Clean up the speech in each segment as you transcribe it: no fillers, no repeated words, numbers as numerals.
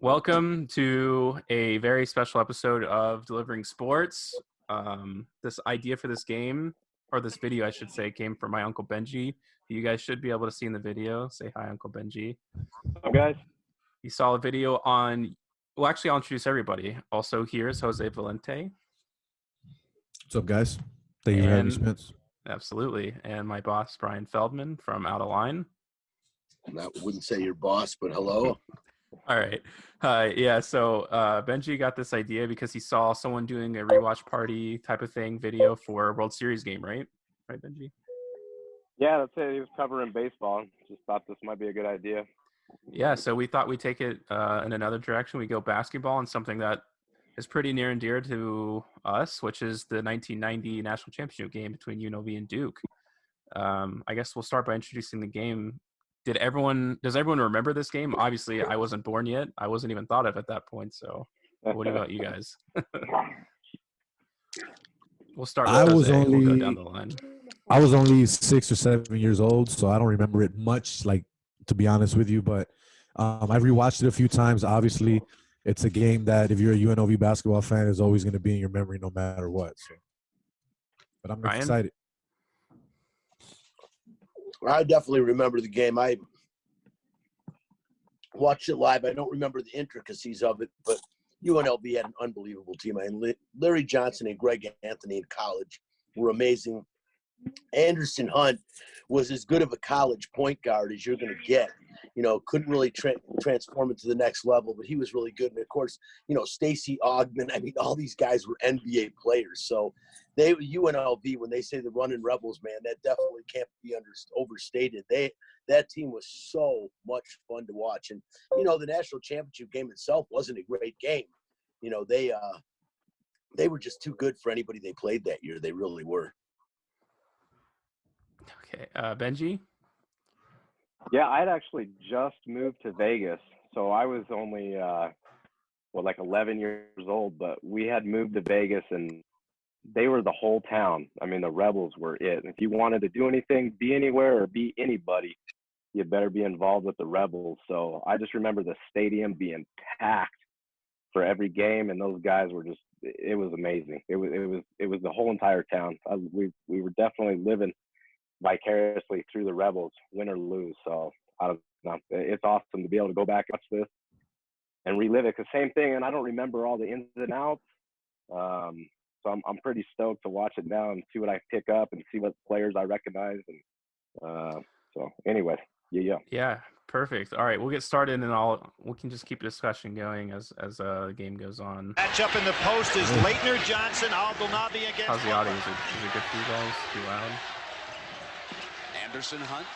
Welcome to a very special episode of Delivering Sports. This idea for this game, or this video, I should say, came from my Uncle Benji. You guys should be able to see in the video. Say hi, Uncle Benji. Hi, guys. You saw a video on, well, actually, I'll introduce everybody. Also, here's Jose Volonte. What's up, guys? Thank you for having me, Spence. Absolutely. And my boss, Bryan Feldman from Out of Line. I wouldn't say your boss, but hello. All right. So Benji got this idea because he saw someone doing a rewatch party type of thing video for a World Series game, right? Right, Benji? Yeah, that's it. He was covering baseball. Just thought this might be a good idea. Yeah, so we thought we'd take it in another direction. We go basketball and something that is pretty near and dear to us, which is the 1990 National Championship game between UNLV and Duke. I guess we'll start by introducing the game. Does everyone remember this game? Obviously, I wasn't born yet. I wasn't even thought of at that point. So, what about you guys? We'll start with Jose. We'll go down the line. I was only 6 or 7 years old, so I don't remember it much, to be honest with you. But I've rewatched it a few times. Obviously, it's a game that if you're a UNLV basketball fan, is always going to be in your memory no matter what. So, but I'm excited. I definitely remember the game. I watched it live. I don't remember the intricacies of it, but UNLV had an unbelievable team. Larry Johnson and Greg Anthony in college were amazing. Anderson Hunt was as good of a college point guard as you're going to get. Couldn't really transform it to the next level, but he was really good. And, of course, Stacey Augmon, all these guys were NBA players. So UNLV, when they say the running Rebels, man, that definitely can't be overstated. That team was so much fun to watch. And, the national championship game itself wasn't a great game. They were just too good for anybody they played that year. They really were. Okay, Benji? Yeah, I'd actually just moved to Vegas. So I was only, 11 years old. But we had moved to Vegas, and they were the whole town. The Rebels were it. If you wanted to do anything, be anywhere, or be anybody, you better be involved with the Rebels. So I just remember the stadium being packed for every game, and those guys were just – it was amazing. It was the whole entire town. We were definitely living vicariously through the Rebels, win or lose. So I don't know. It's awesome to be able to go back and watch this and relive it. Because same thing, and I don't remember all the ins and outs. So I'm pretty stoked to watch it now and see what I pick up and see what players I recognize. And so anyway, yeah. Yeah, perfect. All right, we'll get started, and we can just keep the discussion going as the game goes on. Match up in the post is Leitner Johnson, Unlv against. How's the audio? Is it good for you guys? Too loud? Anderson Hunt,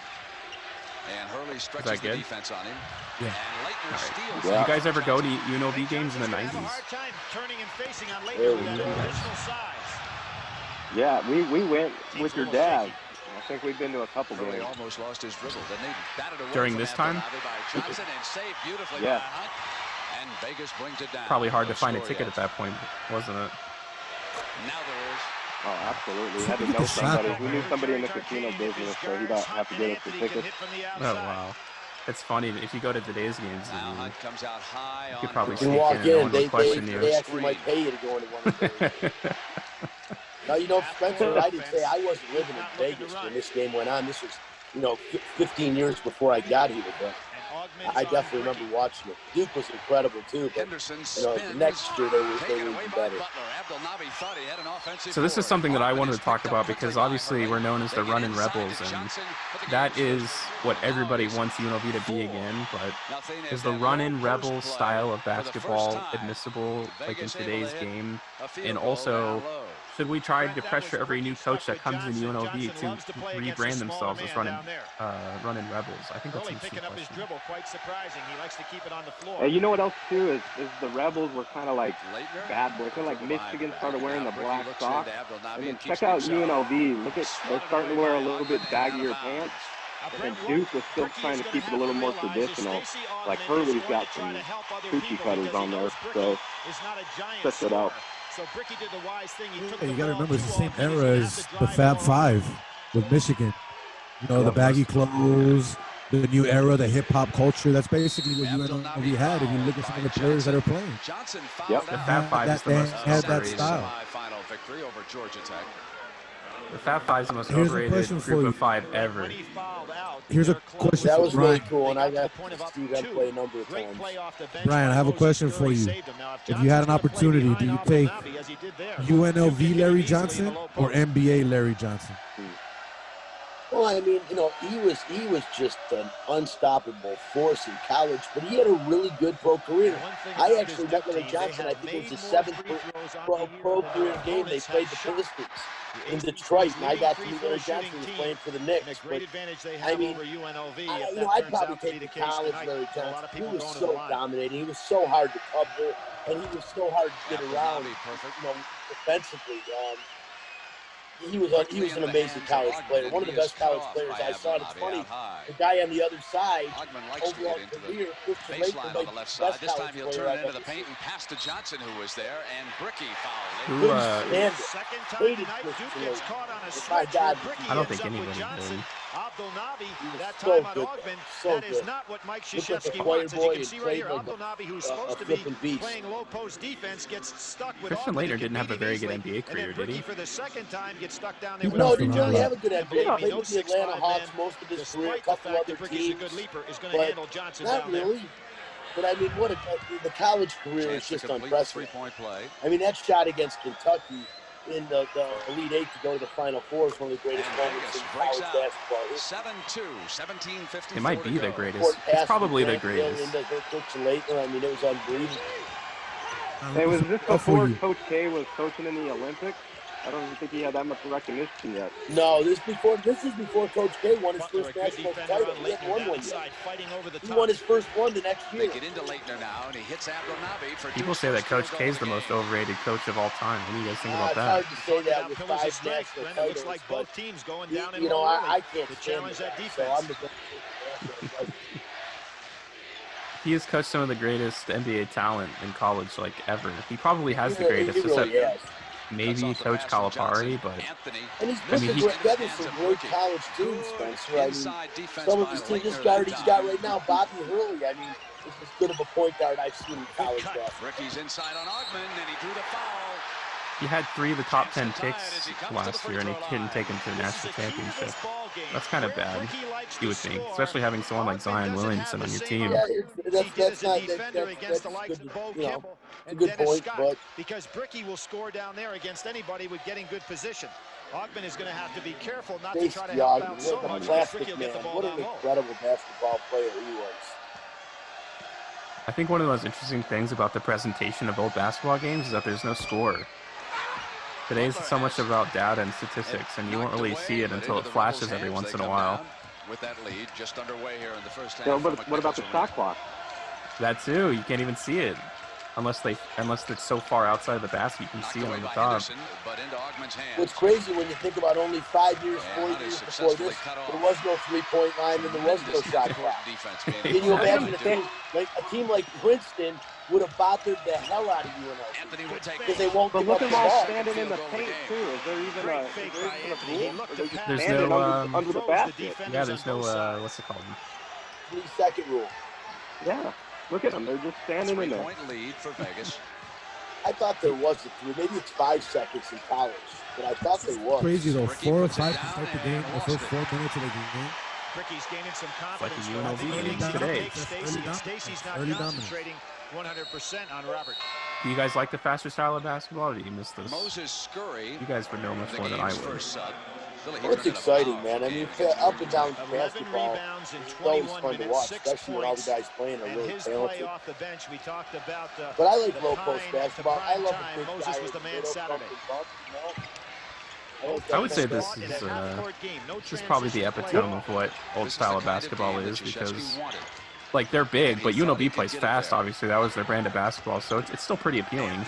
and Hurley stretches the defense on him. Yeah. And Leitner steals. Yeah. You guys ever go to UNLV games in the 90s? Hard time turning and facing on Leitner with that additional size. Yeah, we went with your dad. I think we've been to a couple Hurley games. almost lost his dribble. Then they batted away During this time? Johnson and saved beautifully by Yeah. Hunt. And Vegas brings it down. Probably hard to No find a score ticket yet. at that point, wasn't it? Now there is. Oh, absolutely. We had to know somebody. We knew somebody in the casino business, so he don't have to get us the tickets. Oh, wow. It's funny. If you go to today's games, Now Hunt comes out high. you could on probably You sneak can walk in and no in. one would question you. They actually might pay you to go into one of those. Now, Spencer, I did say I wasn't living in Vegas when this game went on. This was, 15 years before I got here, but I definitely remember watching it. Duke was incredible, too, but, the next year they were even better. So this is something that I wanted to talk about because obviously we're known as the Runnin' Rebels, and that is what everybody wants UNLV to be again, but is the Runnin' Rebels style of basketball admissible in today's game? And also, should we try to pressure every new coach that comes in UNLV to rebrand themselves as running Rebels? I think that's an interesting question. And you know what else too is the Rebels were kind of like bad boys. They're like Michigan started wearing the black socks. And then check out UNLV. Look at they're starting to wear a little bit baggier pants. And Duke was still trying to keep it a little more traditional. Like Hurley's got some coochie cutters on there, so check it out. Hey, you got to remember, it's the same era as the Fab Five with Michigan. The baggy clothes, the new era, the hip hop culture. That's basically what UNLV had. If you look at some of the players that are playing, Yep. The Fab Five is the most had that overrated. style. Victory over Georgia Tech. The Fab Five is the most Here's a overrated question for group you. of five ever. Here's a question That for was really Brian. cool, and I got to see them play a number of times. Brian, I have a question for you. If you had an opportunity, do you take UNLV Larry Johnson or NBA Larry Johnson? Well, I mean, you know, he was just an unstoppable force in college, but he had a really good pro career. I actually met Larry Johnson. I think it was his 7th pro career game. They played the Pistons in Detroit, and I got to meet Larry Johnson. He was playing for the Knicks. But I mean, I'd probably take the college Larry Johnson. He was so dominating. He was so hard to cover, and he was so hard to get around. You know, defensively. He was an amazing college player, one of the best college players I saw. And it's funny, the guy on the other side, overall career, Christian Laettner, on the left side. This time he'll turn it into the paint and pass to Johnson, who was there, and Bricky fouled. Second time tonight, Duke gets caught on a stretcher. I don't think anybody did. Abdelnabi, that time on Augman, that is not what Mike Krzyzewski wants. As you can see right here, Abdelnabi, who's supposed to be playing low post defense, gets stuck with Christian Laettner didn't have a very good NBA career, did he? For the second time, gets stuck down there. No, didn't really have a good NBA. He played with the Atlanta Hawks most of his career, a couple other teams, but not really. But I mean, the college career is just unprecedented. I mean, that shot against Kentucky in the Elite Eight to go to the Final Four is one of the greatest moments in college basketball. 7-2, 17-54. It might be the greatest. It's probably the greatest. I mean, it was unbelievable. Hey, was this before Coach K was coaching in the Olympics? I don't even think he had that much recognition yet. No, this is before Coach K won his first national title. He hadn't won one yet. He won his first one the next year. They get into Laettner now, and he hits Abdelnabi for People say that Coach K is the most overrated coach of all time. What do you guys think about that? It's hard to say that with 5 national titles. Looks like both teams going down in I can't challenge that defense. So I'm the He has coached some of the greatest NBA talent in college, like, ever. He probably has the greatest. He really has. Maybe Coach Calipari, but and he's put together some great college teams, Spencer. I mean, some of his teams, this guard he's got right now, Bobby Hurley. I mean, this is as good of a point guard I've seen in college basketball. Ricky's inside on Augman, and he drew the foul. He had 3 of the top 10 picks last year, and he couldn't take him to the national championship. That's kind of bad, you would think, especially having someone like Zion Williamson on your team. Yeah, that's a good point, but because Bricky will score down there against anybody with getting good position. Augman is going to have to be careful not to try to help out so much. What an incredible basketball player he was. I think one of the most interesting things about the presentation of old basketball games is that there's no score. Today is so much about data and statistics, and you won't really see it until it flashes every once in a while. With that lead just underway here in the first half. Yeah, but what about the shot clock? That too. You can't even see it unless they're so far outside of the basket. You can see it on the top. What's crazy when you think about only 5 years, 4 years before this, there was no 3-point line and there was no shot clock. Can you imagine a team like Princeton would have bothered the hell out of UNLV because they won't give up the ball. Look at them all standing in the paint too. Is there even a rule? There's no under the basket. Yeah, there's no what's it called? 3-second rule. Yeah, look at them. They're just standing in there. 3-point lead for Vegas. I thought there was a 3. Maybe it's 5 seconds in college, but I thought there was. Crazy though. 4 or 5 to start the game. The first 4 minutes of the game. Ricky's gaining some confidence. Like the UNLV games today. Stacy's not concentrating 100% on Robert. Do you guys like the faster style of basketball, or do you miss this? Moses Scurry. You guys would know much more than I would. Well, it's exciting, man. I mean, up and down basketball, it's always fun to watch, especially when all the guys playing are really talented. But I like low post basketball. I love the big guy. Moses was the man Saturday. I would say this is probably the epitome of what old style of basketball is, because like they're big, but UNLV plays fast. Obviously, that was their brand of basketball, so it's still pretty appealing.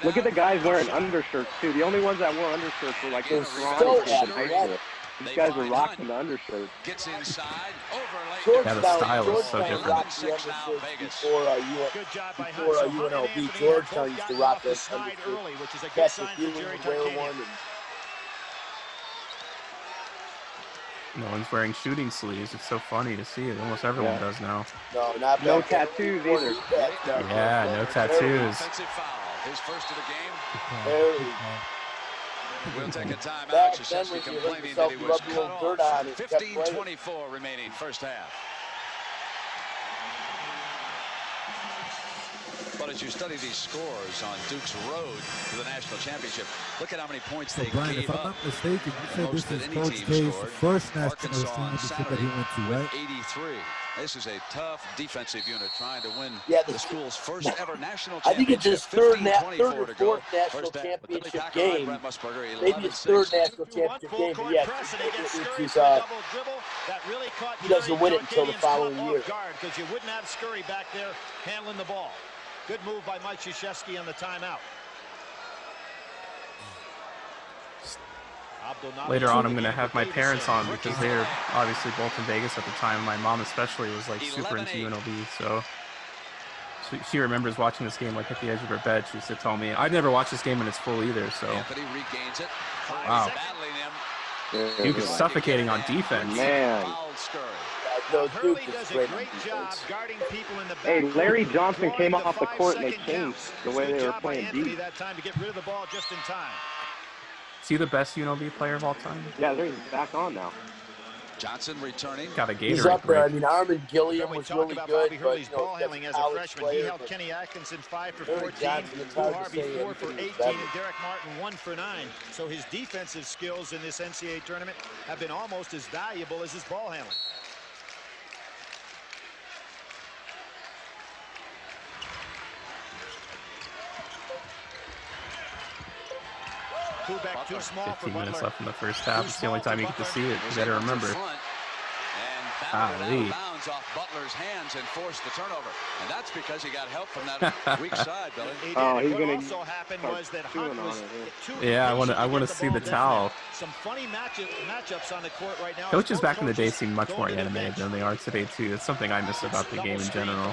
Look at the guys wearing undershirts too. The only ones that wore undershirts were like those strong kids in high school. These guys were rocking the undershirts. Gets inside, Yeah, the style is so different. Before UNLV, Georgetown used to rock those undershirts. Patrick Ewing would wear one. No one's wearing shooting sleeves. It's so funny to see it. Almost everyone does now. No, not no tattoos either. Yeah, no tattoos. Offensive foul. His first of the game. Barely. We'll take a time out. Back then Krzyzewski when you hit complaining yourself, that he you was rubbed a cut little dirt off. on it, kept playing. 15:24 remaining first half. But as you study these scores on Duke's road to the national championship, look at how many points they Brian, gave if I'm up. not mistaken, you said Most this that is any Coach team K's scored. first national Arkansas on championship that he went to, with right? 83. This is a tough defensive unit trying to win the school's first ever national championship. I think it's his third or to fourth go. national championship game. Maybe his third national championship game, but yeah, he doesn't win it until the following year. Because you wouldn't have Scurry back there handling the ball. Good move by Mike Krzyzewski on the timeout. Later on, I'm going to have my parents on because they're obviously both in Vegas at the time. My mom especially was like super into UNLV, so she remembers watching this game like at the edge of her bed. She used to tell me. I've never watched this game in its full either, so. Anthony regains it. Wow. Duke is suffocating on defense. Man. Hurley does a great job guarding people in the back. Hey, Larry Johnson came off the court and they changed the way they were playing deep. That time to get rid of the ball just in time. Is he the best UNLV player of all time? Yeah, they're back on now. Johnson returning. Got a Gatorade He's up there. break. I mean, Armin Gilliam was really good, but Hurley's ball handling as a freshman. He held Kenny Atkinson 5 for 14, Lou Harvey 4 for 18, and Derek Martin 1 for 9. So his defensive skills in this NCAA tournament have been almost as valuable as his ball handling. Back too small 15 minutes left in the first half. It's the only time you get to see it. You better remember. And bounds off Butler's hands and forced the turnover. And that's because he got help from that weak side, Billy. Oh, he's going to also happened was that Hunt was yeah, I want to see the towel. Some funny matchups on the court right now. Coaches back in the day seemed much more animated than they are today, too. It's something I miss about the game in general.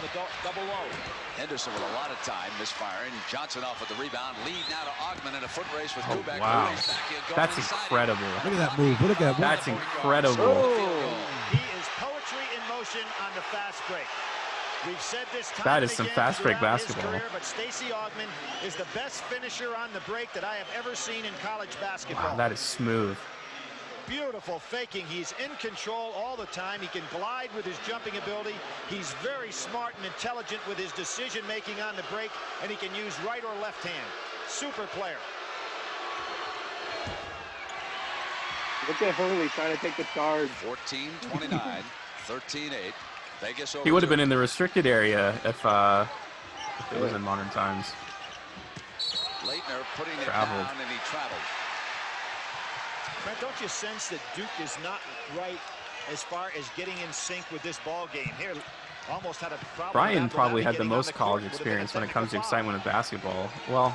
Henderson with a lot of time misfiring. Johnson off with the rebound. Lead now to Augman in a foot race with Kubek. Wow. That's incredible. Look at that move. Look at that. That's incredible. He is poetry in motion on the fast break. We've said this time that is some fast break basketball. Career, but Stacey Augman is the best finisher on the break that I have ever seen in college basketball. Wow, that is smooth. Beautiful faking. He's in control all the time. He can glide with his jumping ability. He's very smart and intelligent with his decision making on the break, and he can use right or left hand. Super player. Look at Hurley trying to take the charge. 14-29, 13-8. Vegas over. He would have been in the restricted area if it was in modern times. Leitner putting it Traveled. down, and he traveled. Brent, don't you sense that Duke is not right as far as getting in sync with this ball game? Here, almost had a problem. Brian probably had the most college experience when it comes to excitement of basketball. Well,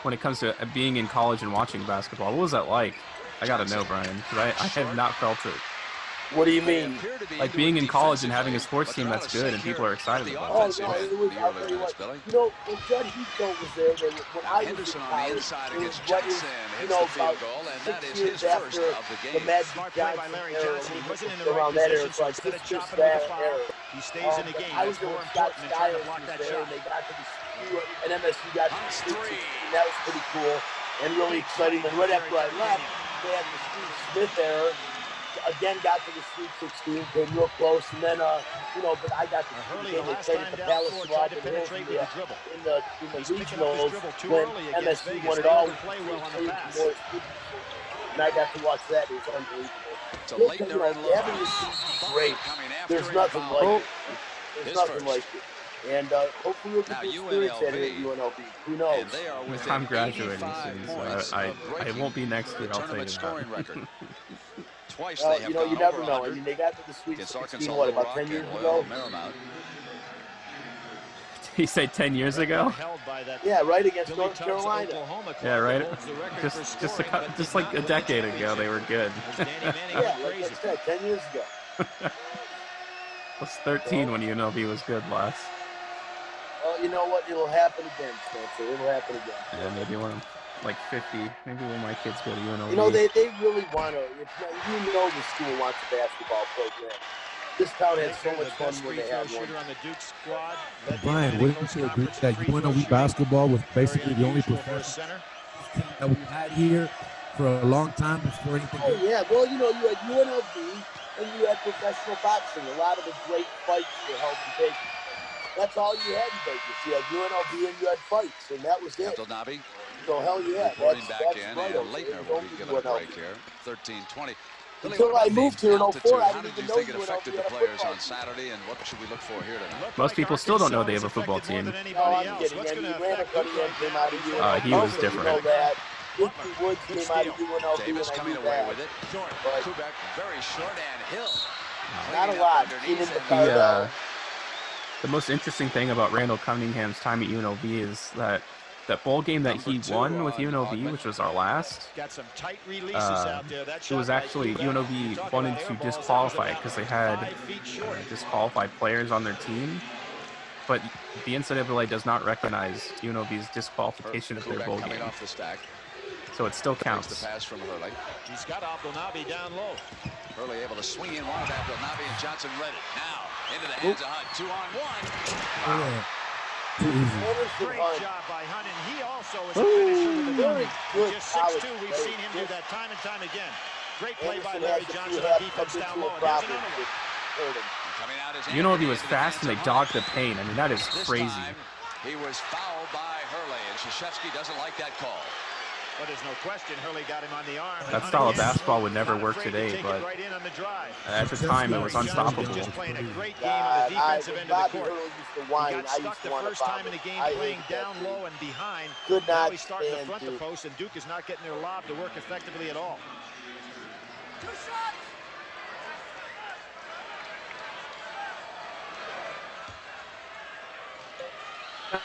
when it comes to being in college and watching basketball, what was that like? I gotta know, Brian, because I have not felt it. What do you mean? Like being in college and having a sports team that's good and people are excited about it. Oh, no, it was, I'll tell you what, you know, when Judd Heathcote was there, when I was in college, it was what is, you know, about 6 years after the Magic Johnson era, around that era, so I just that era. He stays in the game. I was there when Scott Skiles was there, and they got to the and MSU got to the Sweet 16, and that was pretty cool and really exciting. And right after I left, they had the Steve Smith era. Again, got to the Sweet 16, came real close, and then, you know, but I got to the game. They played at the Palace Swap in the regionals when MSU won it all. And I got to watch that. It was unbelievable. You know, the Avenue is great. There's nothing like it. There's nothing like it. And hopefully we'll get to experience that here at UNLV. Who knows? I'm graduating soon, so I won't be next year, I'll tell you that. Twice you know, you never know. I mean, they got to the Sweet 16, what, about 10 years ago? He said 10 years ago? Yeah, right, against North Carolina. Yeah, right. Just like a decade ago, they were good. Yeah, like I said, 10 years ago. I was 13 when UNLV was good last. Well, you know what? It'll happen again, Spencer. It'll happen again. Yeah, maybe one. like 50. Maybe when my kids go to UNLV. You know, they really want to. You know, the school wants a basketball program. This town had so much fun when they had one. Brian, wouldn't you agree that UNLV basketball was basically the only professional team that we had here for a long time before anything? Oh, yeah. Well, you know, you had UNLV and you had professional boxing. A lot of the great fights were held in Vegas. That's all you had in Vegas. You had UNLV and you had fights, and that was it. Abdelnabi So, hell yeah. reporting back That's in, right. and Leitner will be given a break here. 13-20. Until I moved here in 04, I How didn't did even you know think it affected the UNLV had a players football on Saturday, and what should we look for here tonight? Most people still don't know they have a football team. No, I'm kidding. Brandon Cunningham came out of UNLV. He was different. You know that. Dickie Woods came out of UNLV. Davis and I coming knew away that. with it. But Kubek very short, and Hill. not a lot. Seen in The most interesting thing about Randall Cunningham's time at UNLV is that bowl game that he won with UNLV, which was our last, it was actually UNLV wanted to disqualify it because they had disqualified players on their team. But the NCAA does not recognize UNLV's disqualification of their bowl game. Off the stack. So it still counts. The pass from Hurley. He's got Abdelnabi down low. Hurley able to swing in one of Abdelnabi, and Johnson read it. Now into the hands of Hunt. 2-on-1. Wow. Great job by Hunt, and he also is a finisher with the very good. Just 6'2", we've seen him do that time and time again. Great play by Larry Johnson on defense down low. And there's another one. UNLV was fast and they dogged the paint. I mean, that is crazy. He was fouled by Hurley, and Krzyzewski doesn't like that call. But there's no question Hurley got him on the arm. That style of basketball would never work today, but at the time it was unstoppable. Just playing a great game on the defensive end of the court. He got stuck the first time in the game playing down low and behind. Now he's starting to front the post, and Duke is not getting their lob to work effectively at all.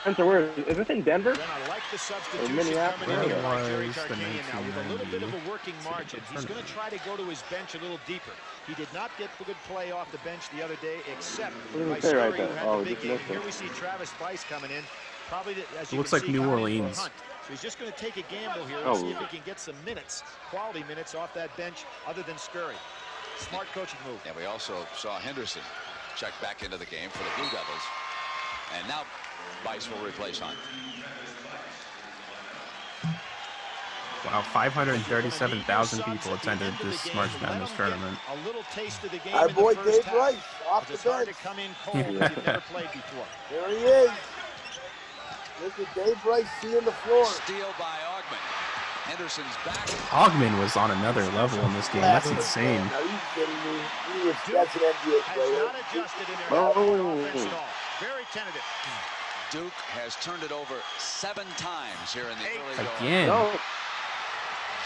Spencer, where is this in Denver? I like the substitution Minneapolis? coming in by Jerry Tarkanian now with a little bit of a working margin. He's going to try to go to his bench a little deeper. He did not get good play off the bench the other day, except by Scurry, who had the big game. Here we see Travis Bice coming in. Probably, as you looks can like see, New Orleans. So he's just going to take a gamble here and see if he can get some minutes, quality minutes off that bench other than Scurry. Smart coaching move. And we also saw Henderson check back into the game for the Blue Devils. And now Bice will replace Hunt. Wow, 537,000 people attended this March Madness tournament. A little taste of the game. Our boy Dave half. Rice off the It's hard bench. to come in cold if you've never played before. There he is. Look at Dave Rice seeing the floor. Steal by Augman. Henderson's back. Augman was on another level in this game. That's insane. Are you kidding me? That's an NBA player. Has not adjusted in their offense at all. Very tentative. Duke has turned it over 7 times here in the early going. Again. No.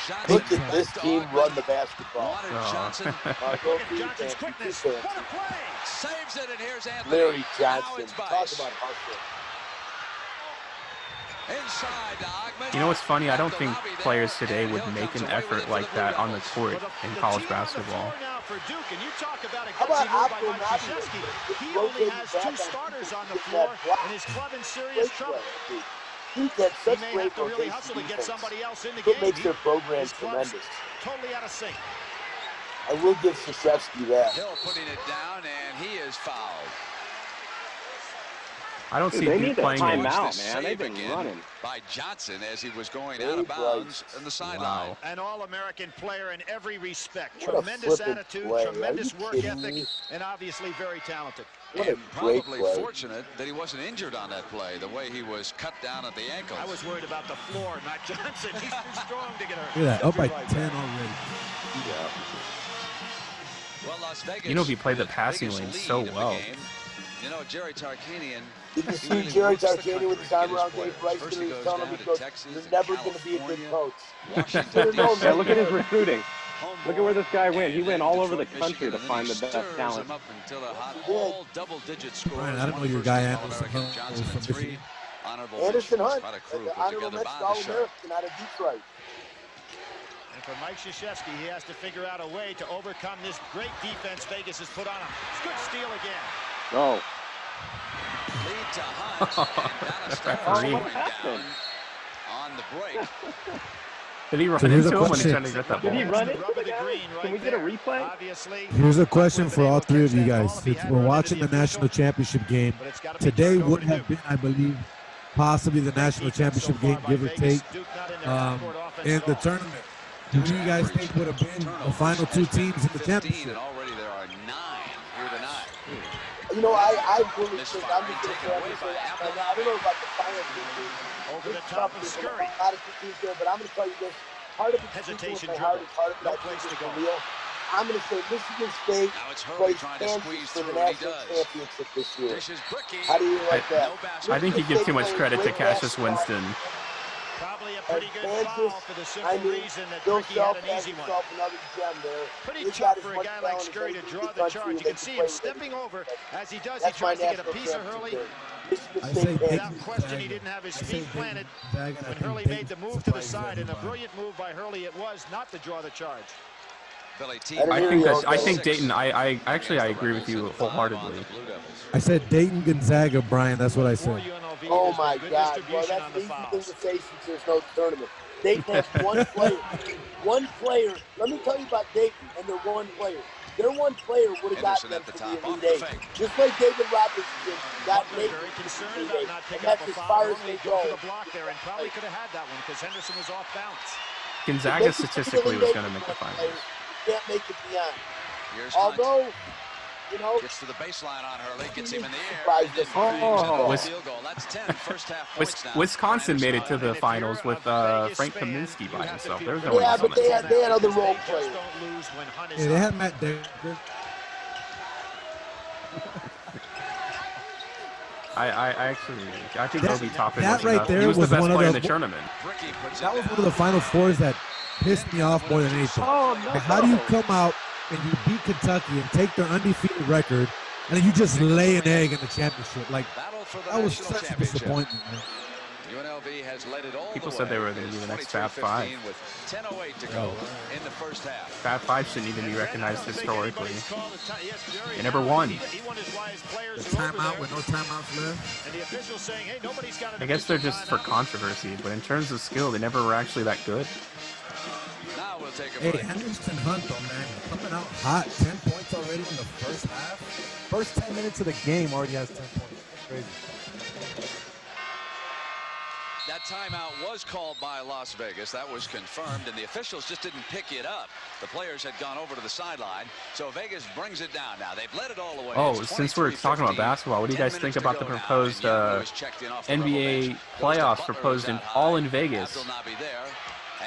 Johnson Look at this team run the basketball. Johnson. Look at Johnson's quickness. What a play. Saves it, and here's Anthony. Larry Now Johnson. it's Talk Bice. about hustle. Inside to Augman. You know what's funny? I don't think players today would make an effort like that on the court in college basketball. How about Abdelnabi? He only has 2 starters on the floor, and his club in serious trouble. He gets such He may great have to really hustle to get defense. somebody else in the It game. makes their program His club's tremendous. totally out of sync. I will give Krzyzewski that. Hill putting it down, and he is fouled. I don't see They Duke need a playing timeout, it. man. They've been running. By Johnson as he was going out of bounds on the sideline. Wow. An All-American player in every respect. What a Tremendous flippin' attitude, play. tremendous Are you work kidding ethic, me? and obviously very talented. What a And great probably play. fortunate that he wasn't injured on that play, the way he was cut down at the ankles. I was worried about the floor, not Johnson. He's too strong to get hurt. Look at that, up by 10 already. Well, Las Vegas, You know, he played the with passing biggest lane lead so of the well. game. You know, Jerry Tarkanian. Did you he see really Jerry moves the Tarkanian with his arm country around to get his Dave Rice? players. He was First telling he him, goes he down goes, to Texas, you're and never going to be a good California, coach. Washington, Yeah, look at his D.C. recruiting. Home Look at where this guy went. He and went then all over the Detroit, country Michigan, to find the and then best he stirs talent. him up until a hot, He did. all double-digit scores. Brian, I don't know your One guy first-team Anderson All-American, Hunt Johnson from at 3. Michigan. Honorable Anderson mentions. Hunt, Quite a crew the put honorable together mention by the show. All-American out of Detroit. And for Mike Krzyzewski, he has to figure out a way to overcome this great defense Vegas has put on him. Good steal again. Oh. Lead to Hunt. And Dallas Referee. going down on the break. Did he run So here's a into him when he question. tried to get that Did ball? he run into the guy? Can we get a replay? Here's a question for all three of you guys. Since we're watching the national championship game, today would have been, I believe, possibly the national championship game, give or take, in the tournament. Who do you guys think would have been the final two teams in the championship? Already there are 9 here tonight. You know, I really think I'm just going to say, I don't know about the final two teams. Over the top of Scurry. A lot of teams there, but I'm going to tell you this. Part of it's Hesitation part of it, no I place think to is go. real. I'm going to say Michigan State Now it's Hurley plays trying to Kansas squeeze for the through, and he national does. championship this year. Dishes Bricky. How do you like that? I think he gives too much credit to Cassius Winston. Probably a pretty good Kansas, foul for the I simple mean, reason that Bill Ricky had Self an has easy one. himself another gem there. Pretty He's tough got as for a much guy like talent Scurry to as draw any the country charge. You that can can see play him with stepping over. As he does, he That's my tries to get a national piece of championship Hurley. there. Michigan I State, say Kansas. Without question, he didn't have his feet planted when Hurley made the move to the side, and a brilliant move by Hurley it was not to draw the charge. Billy T. I think Dayton. I actually agree with you wholeheartedly. I said Dayton Gonzaga, Brian. That's what I said. Oh my God! Well, that's an easy thing to say since there's no tournament. Dayton has one player. One player. Let me tell you about Dayton and their one player. Their one player would have gotten them to the Elite Eight. Just like David Robinson got Dayton Very to concerned the about Elite not Eight. picking And up that's a as foul. far as Normally they go go. for the block there, and probably could have had that one because Henderson was off balance. Gonzaga statistically was going to make the finals. Can't make it beyond. Here's Although, you know, gets to the baseline on Hurley, gets him in the air. surprised us. Oh, field goal. That's 10 first half points now. Wisconsin made it to the finals with Frank Kaminsky by himself. There was no Yeah, but they had other role Just players. don't lose when Hunt is Yeah, they up. had Matt Decker. I think Obi Toppin that was right enough. there He was the was best one of player the- in the tournament. That was one of the Final Fours that pissed me off more than anything. Oh, no. Like, how do you come out and you beat Kentucky and take their undefeated record, and then you just lay an egg in the championship? Like, that was such a disappointment, man. UNLV has led it all People the said they way. were going to be the next 23-15 Fab Five. with 10:08 to go in the first half. Fab Five shouldn't even be recognized historically. They They never won. The timeout with no timeouts left. And the official saying, hey, nobody's got an I guess they're official just for timeout. controversy, but in terms of skill, they never were actually that good. Now we'll take a Hey, break. Henderson Hunt, though, man, coming out hot. 10 points already in the first half. First 10 minutes of the game already has 10 points. That's crazy. That timeout was called by Las Vegas. That was confirmed, and the officials just didn't pick it up. The players had gone over to the sideline, so Vegas brings it down. Now they've let it all away. Oh, It's since we're talking about 23-15. basketball, what do you 10 guys think minutes to about the go now, proposed and Young was checked in off the rubble NBA bench. playoffs Butler proposed is in out all high. in Vegas? Abdul-Nabi there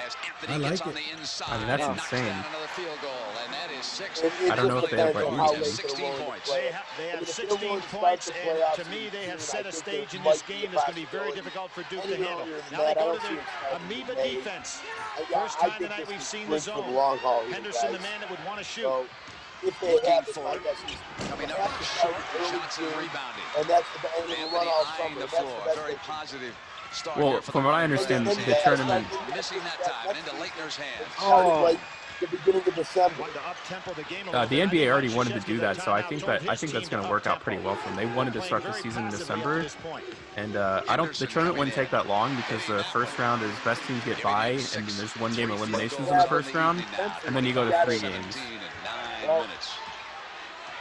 as Anthony I gets like on it. the inside. I mean, that's and knocks insane. down another field goal, and that is 6. I don't know if they have They records. have They 16 points. They have 16 points, and to me, they have set a stage in this game that's going to be very difficult for Duke to handle. Now they go to their amoeba defense. First time tonight we've seen the zone. Henderson, the man that would want to shoot. So, if they Looking have it, for like it. Coming up short, Johnson rebounding. and that's the and it'll Anthony run all eyeing summer. the That's floor. the best Very they can positive start Well, here for from the what I Rams. understand, Missing the tournament. that time and into Leitner's hands. started like the beginning of December. Wanted to up-tempo the game a The little bit. NBA already Krzyzewski wanted to do that, so I think told that's his going team to work out up-tempo. pretty well for them. They wanted to start the Playing season in very passively December, up to this point. and the tournament wouldn't take that long because the first round is best teams get by, and then there's one game eliminations in the first round, and then you go to 3 games. 17 and 9 Well, minutes.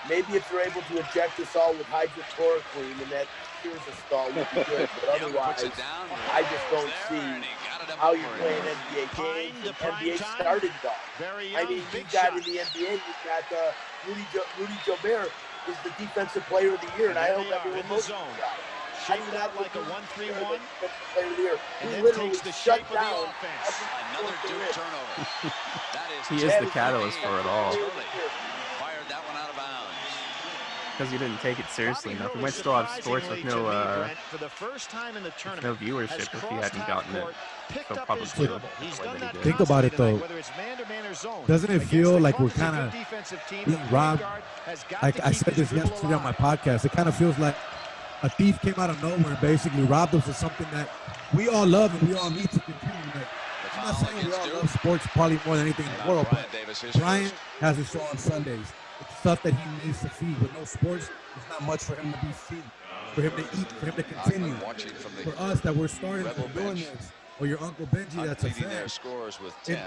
Maybe if they're able to inject us all with hydrochloroquine and that cures a stall would be good. But Young otherwise, puts it down. I just don't There, see and he got it up how you over play it. an NBA game. Time to And prime NBA time. started dog. Very I young, mean, you big got shot. in the NBA, you got Rudy Gobert is the defensive player of the year, and I There hope they are everyone in the knows zone. that. Shaped out like a 1-3-1, Defensive player of the year. and He then literally takes the shut shape of the down offense. Another Duke turnover. That is He is the catalyst for it all. Hurley fired that one out of bounds. Because he didn't take it seriously enough. We might still have sports with no for the first time in the no tournament, viewership has if he crossed hadn't gotten it half-court, picked so up his publicly dribble. He's the way done that that he did. Think about it, constantly though. tonight, whether it's man-to-man or zone. Doesn't it Against feel the like we're Bucks, a good kinda defensive team, being the point robbed? guard has got Like to I keep said his this dribble yesterday on my alive. podcast, it kind of feels like a thief came out of nowhere and basically robbed us of something that we all love and we all need to continue. Like, The I'm not foul saying we against all Duke. love sports probably more than anything in the world, Brian but Davis, his Brian first. has a show on Sundays. It's stuff that he needs to feed. With no sports, there's not much for him to be feed, for him to eat, for him to continue. Watching from the For us that we're starting Rebel and doing bench. this, or your Uncle Benji that's a leading fan. their scores with 10.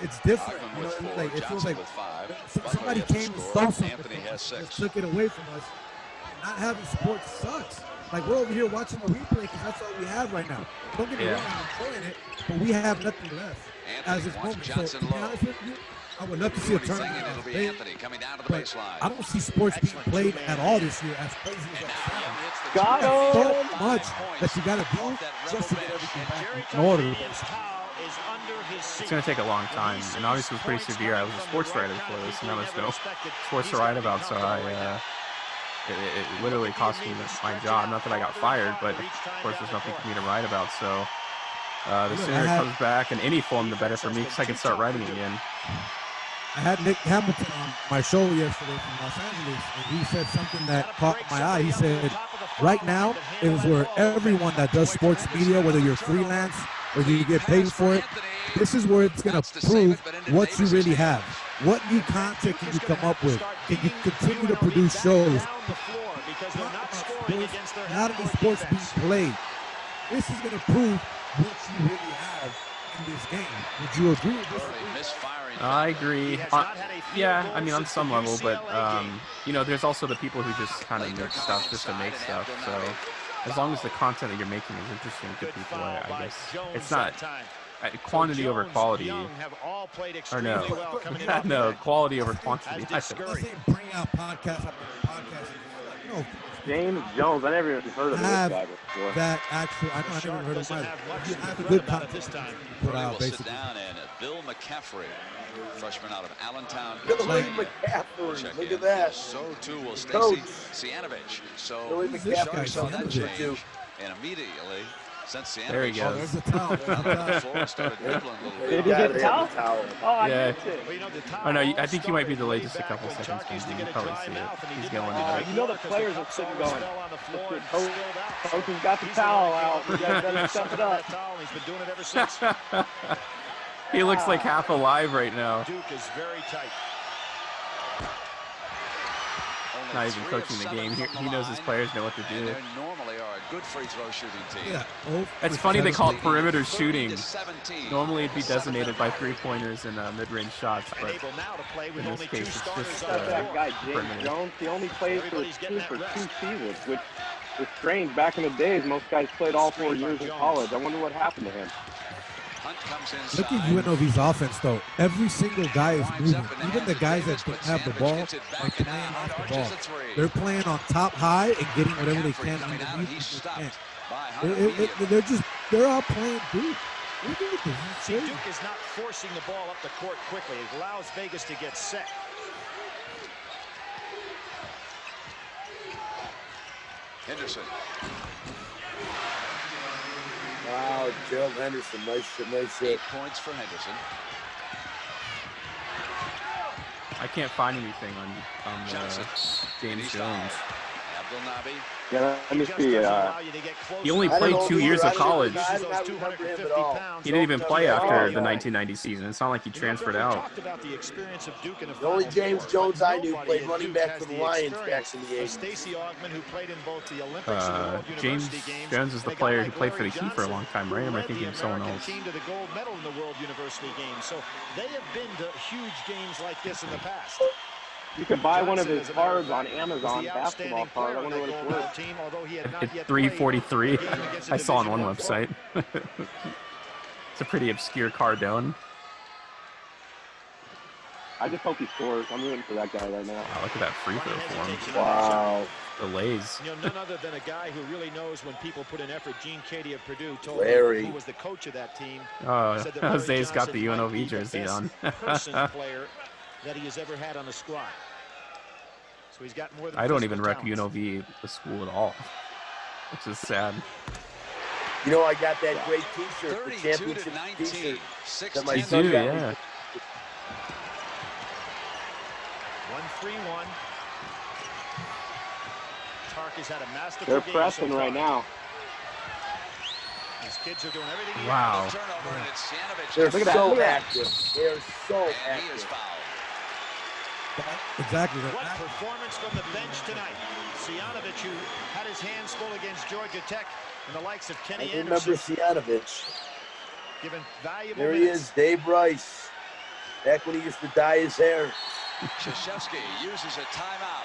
It's different. Ogman You know with what I mean? 4, Like, it feels Johnson like with 5. somebody Butler came and score. stole something Anthony from has us, 6. just took it away from us. Not having sports sucks. Like, we're over here watching the replay because that's all we have right now. Don't get me wrong, I'm enjoying it, but we have nothing left Anthony as this wants moment. Johnson So, to be low. honest with you, I would love to see a tournament It'll as be big, Anthony coming down to the but baseline. I don't see sports being played at all this year, as crazy as And that now Young sounds. hits the Got three. him. So much that you got to do just to get everything back in order. It's going to take a long time, and obviously it was pretty severe. I was a sports writer for this, and there was no sports to write about, so it literally cost me my job. Not that I got fired, but of course there's nothing for me to write about. So the sooner it comes back in any form, the better for me, because I can start writing again. I had Nick Hamilton on my show yesterday from Los Angeles, and he said something that caught my eye. He said, right now is where everyone that does sports media, whether you're freelance or you get paid for it, this is where it's going to prove what you really have. What new content can you come up with? Can you continue to produce shows? Not any sports being played. This is going to prove what you really have in this game. Would you agree with this? I agree. Yeah, I mean, on some level, but, you know, there's also the people who just kind of make stuff just to make stuff. So as long as the content that you're making is interesting to people, I guess it's not quantity over quality. Or no, no, quality over quantity. I said, bring out podcast after podcast. No. James Jones, I never even heard of this guy before. That actual, I never heard of him. You have good content this time. Put out basically. Sit down and Bill McCaffrey, freshman out of Allentown. Billy McCaffrey, look at that. So too will Stacy Cianovich. So Billy McCaffrey saw that change, too. and immediately, since Cianovich. There he goes. There's the towel. Started dribbling a little Did bit. he get a towel? Oh, I Yeah. missed it. Oh no, I think you might be delayed just a couple seconds. You can probably see it. He's going in. You know the players are sitting going, Coach has got the towel out. You guys better step it up. He's been doing it ever since. He looks like half alive right now. Duke is very tight. Not even coaching the game. He knows his players know what to do. They normally are a good free throw shooting team. Yeah. It's funny they call it perimeter shooting. Normally it'd be designated by three-pointers and mid-range shots, but in this case it's just That guy, James perimeter. Jones, he only played for his team for 2 seasons, which is strange. Back in the days, most guys played all 4 years in college. I wonder what happened to him. Hunt comes inside. Look at UNLV's offense, though. Every single guy is moving. Even the guys that don't have the ball are playing off the ball. They're playing on top high and getting whatever they can underneath. They're all playing Duke. Look at this. See, Duke is not forcing the ball up the court quickly. It allows Vegas to get set. Henderson. Wow, Gerald Henderson, nice shit. 8 points for Henderson. I can't find anything on James Jones. Abdel-Nabi. Yeah, let me see. He only played 2 years of college. I don't remember him at all. He didn't even play after the 1990 season. It's not like he transferred out. The only James Jones I knew played running back for the Lions back in the 80s. Stacey Augmon, who played in both the Olympics and the World James University Games. Jones is the player who played for the Heat for a long time, right? Or am I thinking of someone else? Team to the gold medal in the World University Games. So they have been to huge games like this in the past. You can buy one of his cards on Amazon, basketball card. I wonder what it's worth. It's $3.43. I saw on one website. It's a pretty obscure Cardone. I just hope he scores. I'm rooting for that guy right now. Wow, look at that free throw for him. Wow. Delays. You know, none other than a guy who really knows when people put in effort. Gene Cady of Purdue told Larry, me, who was the coach of that team. Oh, said that Jose's got Johnson the might UNLV be the jersey best on. person player that he has ever had on the squad. So he's got more than I don't even rep talents. UNLV, the school, at all, which is sad. you know, I got that great T-shirt, the 32 to championship 19. T-shirt 6 that my You son do, got me. yeah. 1-3-1. Tark has had a masterful They're game pressing so right now. These kids are doing everything. Wow. Turnover, and it's Cianovich. They're Look at that, so look at that. active. They're so And he is active. fouled. Exactly. What performance from the bench tonight. Cianovich, who had his hands full against Georgia Tech, and the likes of Kenny I remember Anderson. Cianovich. given valuable There he minutes. is, Dave Rice. Back when he used to dye his hair. Krzyzewski uses a timeout.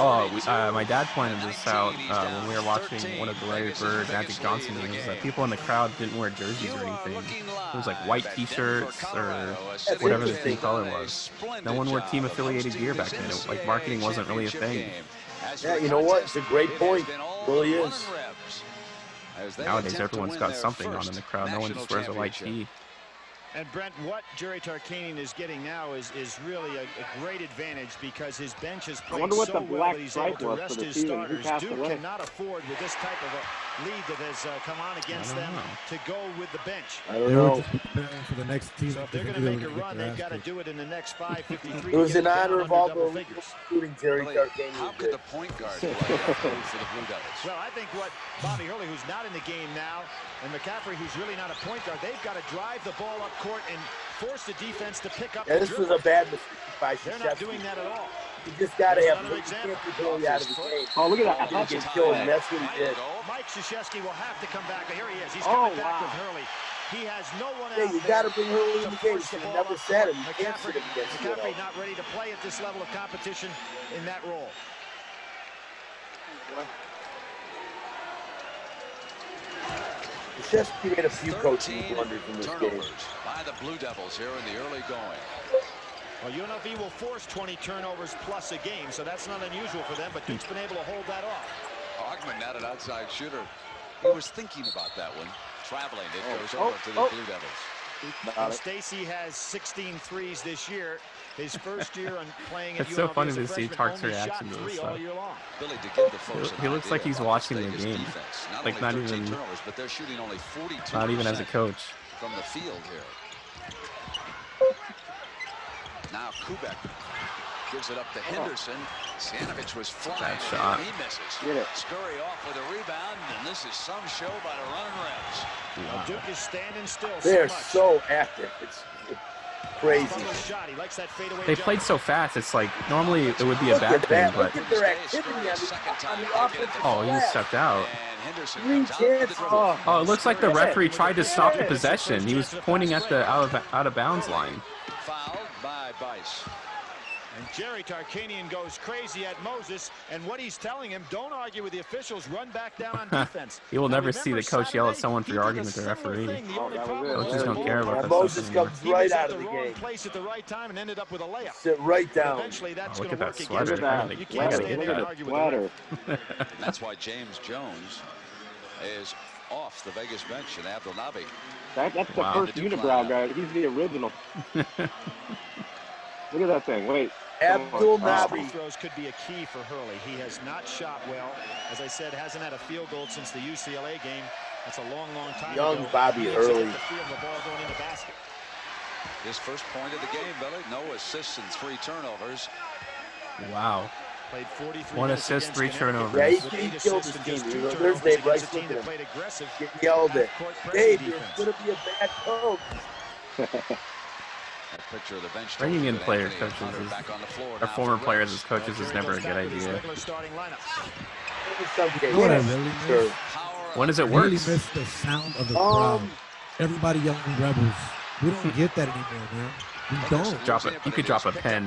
Oh, my dad pointed this out when we were watching one of the Larry Bird, Magic Johnson games, that people in the crowd didn't wear jerseys or anything. It was like white T-shirts or whatever the team color was. No one wore team-affiliated gear back then. Like, marketing wasn't really a thing. Yeah, you know what? It's a great point. It really is. Nowadays, everyone's got something on in the crowd. No one just wears a white tee. And Brent, what Jerry Tarkanian is getting now is really a great advantage because his bench has played so well that he's able to rest his starters. Duke cannot afford, with this type of a lead that has come on against them, to go with the bench. I don't know. For the next team, so if they're going to make a run, they've got to do it in the next 5:53. It was in honor of all the illegal shooting Jerry Tarkanian. How could the point guard play for the Blue Devils? Well, I think what Bobby Hurley, who's not in the game now, and McCaffrey, who's really not a point guard, they've got to drive the ball up court and force the defense to pick up. Yeah, this was a bad mistake by Krzyzewski. They're not doing that at all. You just got to have you can't be Hurley out of the game. Oh, look at that. He gets killed, and that's what he did. Mike Krzyzewski will have to come back. Here he is. He's coming back with Hurley. He has no one out. Yeah, you got to bring Hurley in the game. You never said him. You can't sit him against McCaffrey not ready to play at this level of competition in that role. Krzyzewski made a few coaching blunders in this game. By the Blue Devils here in the early going. Well, UNLV will force 20 turnovers plus a game, so that's not unusual for them, but Duke's been able to hold that off. Ogman, not an outside shooter. He was thinking about that one. Traveling, it goes over to the Blue Devils. Well, Stacy has 16 threes this year. His first year on playing at It's so UNLV funny as a to see freshman, Tark's only reaction shot to this 3 all stuff. year long. Billy, to give the folks He looks like he's watching the Vegas game. defense. Like, only not 13 even- turnovers, but they're shooting only 42%. Not even as a coach. From the field here. Now Kubek gives it up to Henderson. Stjanovich was flying. That shot. He misses. Get it. Scurry off with a rebound, and this is some show by the running Rebs. Well, Duke is standing still. They're so much. so active. It's crazy. Shot. He likes that fadeaway They jump. played so fast, it's like, normally it would be a Look bad at thing, that. but... Look at their activity on the offensive Oh, he glass. stepped out. And Henderson Three comes out with the chances. dribble. Oh, it looks like the referee tried to stop the possession. He was pointing at the out of bounds line. Fouled by Bice. And Jerry Tarkanian goes crazy at Moses, and what he's telling him, don't argue with the officials, run back down on defense. You will Now, never see the remember coach yell at Saturday, someone for he did arguing a with the similar referee. thing. The only that was problem it. was Coaches don't care about And that Moses stuff anymore. comes he right was at out the of the wrong game. place at the right time and ended up with a layup. Sit right down. Eventually, that's Oh, look going at to that work sweater. against Look you. at You that. can't Look at stand that. there and Look at argue the with the sweater. And that's why James Jones is off the Vegas bench, and Abdel Nabi. That's the Wow. first unibrow guy. He's the original. Look at that thing. Wait. Abdul Free Nabi. throws could be a key for Hurley. He has not shot well. As I said, hasn't had a field goal since the UCLA game. That's a long, long time Young ago. Bobby He needs to Hurley. get the feel of the ball going in the basket. His first point of the game, Billy. No assists and 3 turnovers. Wow. Played 43 One minutes assist, against 3 Connecticut. turnovers. Yeah, With he 8 killed assists his and team. just 2 There's turnovers Dave against Rice. a team Look at that him. played aggressive. Getting yelled at. Half-court pressing Dave, you're defense. going to be a bad coach. That picture of the bench. Bringing in with player Anthony coaches Hunter is, back on the floor or now former for players Rebs. as coaches is never a good idea. Regular starting lineup. You know what I really miss? Power When does it I work? really miss the sound of the crowd. Everybody yelling Rebels. We don't get that anymore, man. We don't. You could drop a pen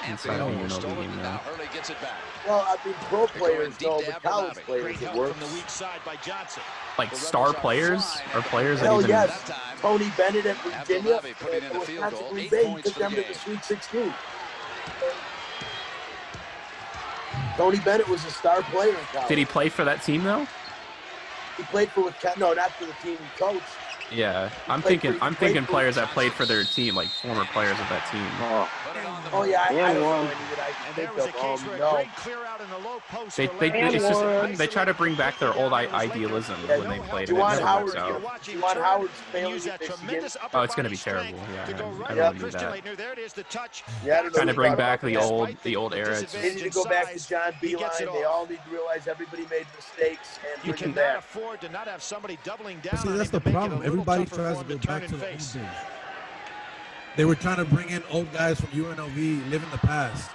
inside the UNLV game now. Now Hurley gets it back. Well, I mean, pro players deep know, to but college Abdel Nabi. players, Great it help works. from the weak side by Johnson. Like star players or players that Hell even. yes. Tony Bennett at Virginia. Abdel Nabi putting in the field goal. 8 They points took for the them to game. the Sweet 16. Tony Bennett was a star player in college. Did he play for that team though? He played for no, not for the team he coached. Yeah, I'm thinking players that played for their team, like former players of that team. Oh yeah, I don't know one. any that I And can there think was a of. case where a No. great clear out in the low post. They for they Larry. it's just, one. they try to bring back their old idealism when they played, and it Juwan never works Howard, out. Juwan Howard's failing Use that at Michigan. tremendous upper Oh, it's gonna body be terrible. strength Yeah, to go I right really at need Christian that. Laettner. There it is, the touch. Yeah, I don't know Trying to what bring about back that. the old era. They need to go back to John Beeline. They all need to realize everybody made mistakes and You bring it cannot back. afford to not have somebody doubling down See, on that's him the to make it a problem. little Everybody tougher tries for to him go to turn back and to the old face. days. They were trying to bring in old guys from UNLV, live in the past.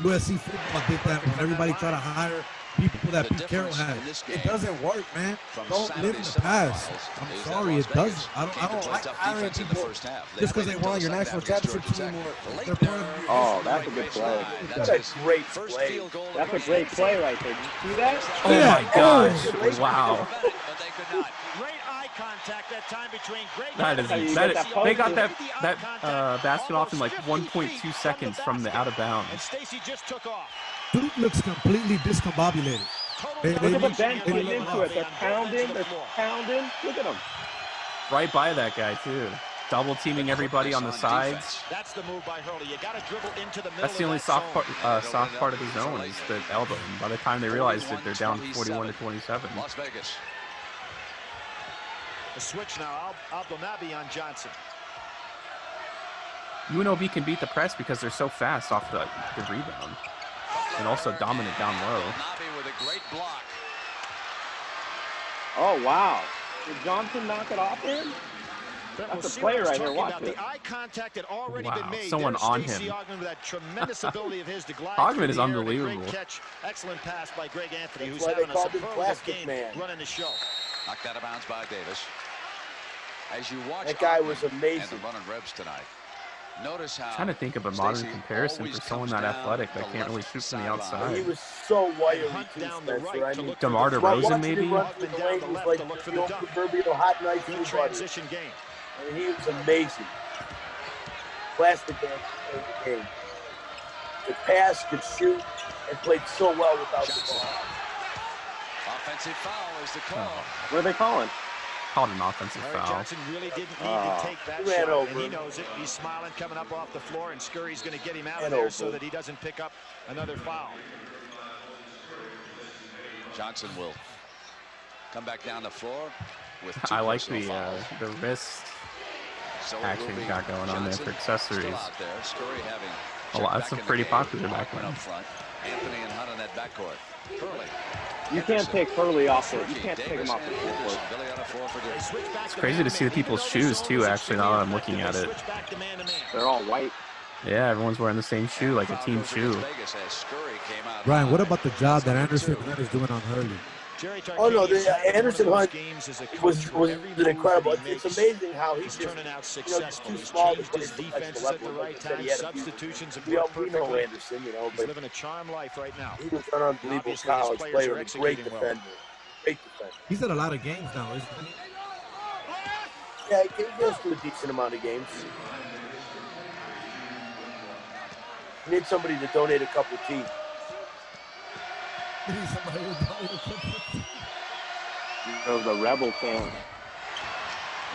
USC football did that when everybody tried to hire people that Pete Carroll had. It doesn't work, man. Don't live in the past. I'm sorry, it doesn't. I don't like hiring people just because they won on your national championship team or they're part of your. Oh, that's a good play. That's a great play. That's a great play right there. Did you see that? Oh my gosh! Wow. Great eye contact that time between Greg. They got that basket off in like 1.2 seconds from the out of bounds. And Stacy just took off. Duke looks completely discombobulated. Look at the bench getting into it. They're pounding. Look at them. Right by that guy too. Double teaming everybody on the sides. That's the move by Hurley. You got to dribble into the middle. That's the only soft part of the zone is the elbow. And by the time they realized it, they're down 41-27. Las Vegas. The switch now. Abdelnaby on Johnson. UNLV can beat the press because they're so fast off the rebound. And also dominant down low. With a great block. Oh, wow. Did Johnson knock it off him? That's a player right here. Watch it. The eye contact had already been made. Someone on him. Ogman with that tremendous ability of his to glide. Ogman is unbelievable. Great catch. Excellent pass by Greg Anthony, who's That's why having a superlative game man. running the show. Knocked out of bounds by Davis. As you watch, that guy was amazing. And the running Rebs tonight. Notice how I'm trying to think of a modern comparison for someone that athletic that can't really shoot from the outside. He was so wiry too, Spencer. I mean, DeMar DeRozan, maybe? He was like the old proverbial hot knife through transition game. I mean, he was amazing. Plastic game. Could pass, could shoot, and played so well without the ball. Offensive foul is the call. What are they calling? Called an offensive foul. Johnson really didn't need to take that shot, and he knows it. He's smiling coming up off the floor, and Scurry's going to get him out of there so that he doesn't pick up another foul. Johnson will come back down the floor with two I like the wrist action you got going on there for accessories. A lot. That's pretty popular back then. Anthony and Hunt in that backcourt. Hurley. You can't take Hurley off it. You can't take him off the floor. It's crazy to see the people's shoes too. Actually, now that I'm looking at it, they're all white. Yeah, everyone's wearing the same shoe, like a team shoe. Brian, what about the job that Anderson Hunt is doing on Hurley? Oh no, Anderson Hunt was incredible. It's amazing how he's just, just too small to play defense at the right time. Substitutions have worked perfectly. We know Anderson, but he's living a charmed life right now. He was an unbelievable college player, and a great defender. Great defender. He's at a lot of games now, isn't he? Yeah, he goes to a decent amount of games. You need somebody to donate a couple of teeth. The Rebel fan.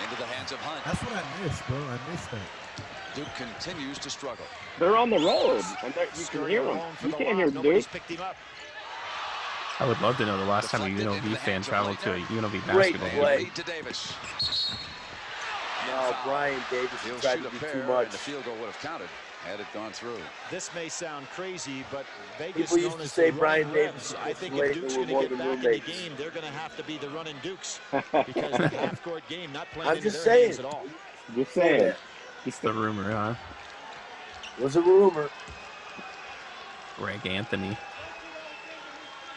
Into the hands of Hunt. That's what I missed, bro. I missed that. Duke continues to struggle. They're on the road, and you can hear them. You can't hear Duke. I would love to know the last time a UNLV fan traveled to a UNLV basketball game. To Davis. No, Brian Davis tried to do too much. The field goal would have counted had it gone through. This may sound crazy, but Vegas people used to say Brian Davis. I think if Duke's going to get back in the game, they're going to have to be the running Dukes because the half-court game not playing into their hands at all. Just saying. It's the rumor, huh? It was a rumor. Greg Anthony.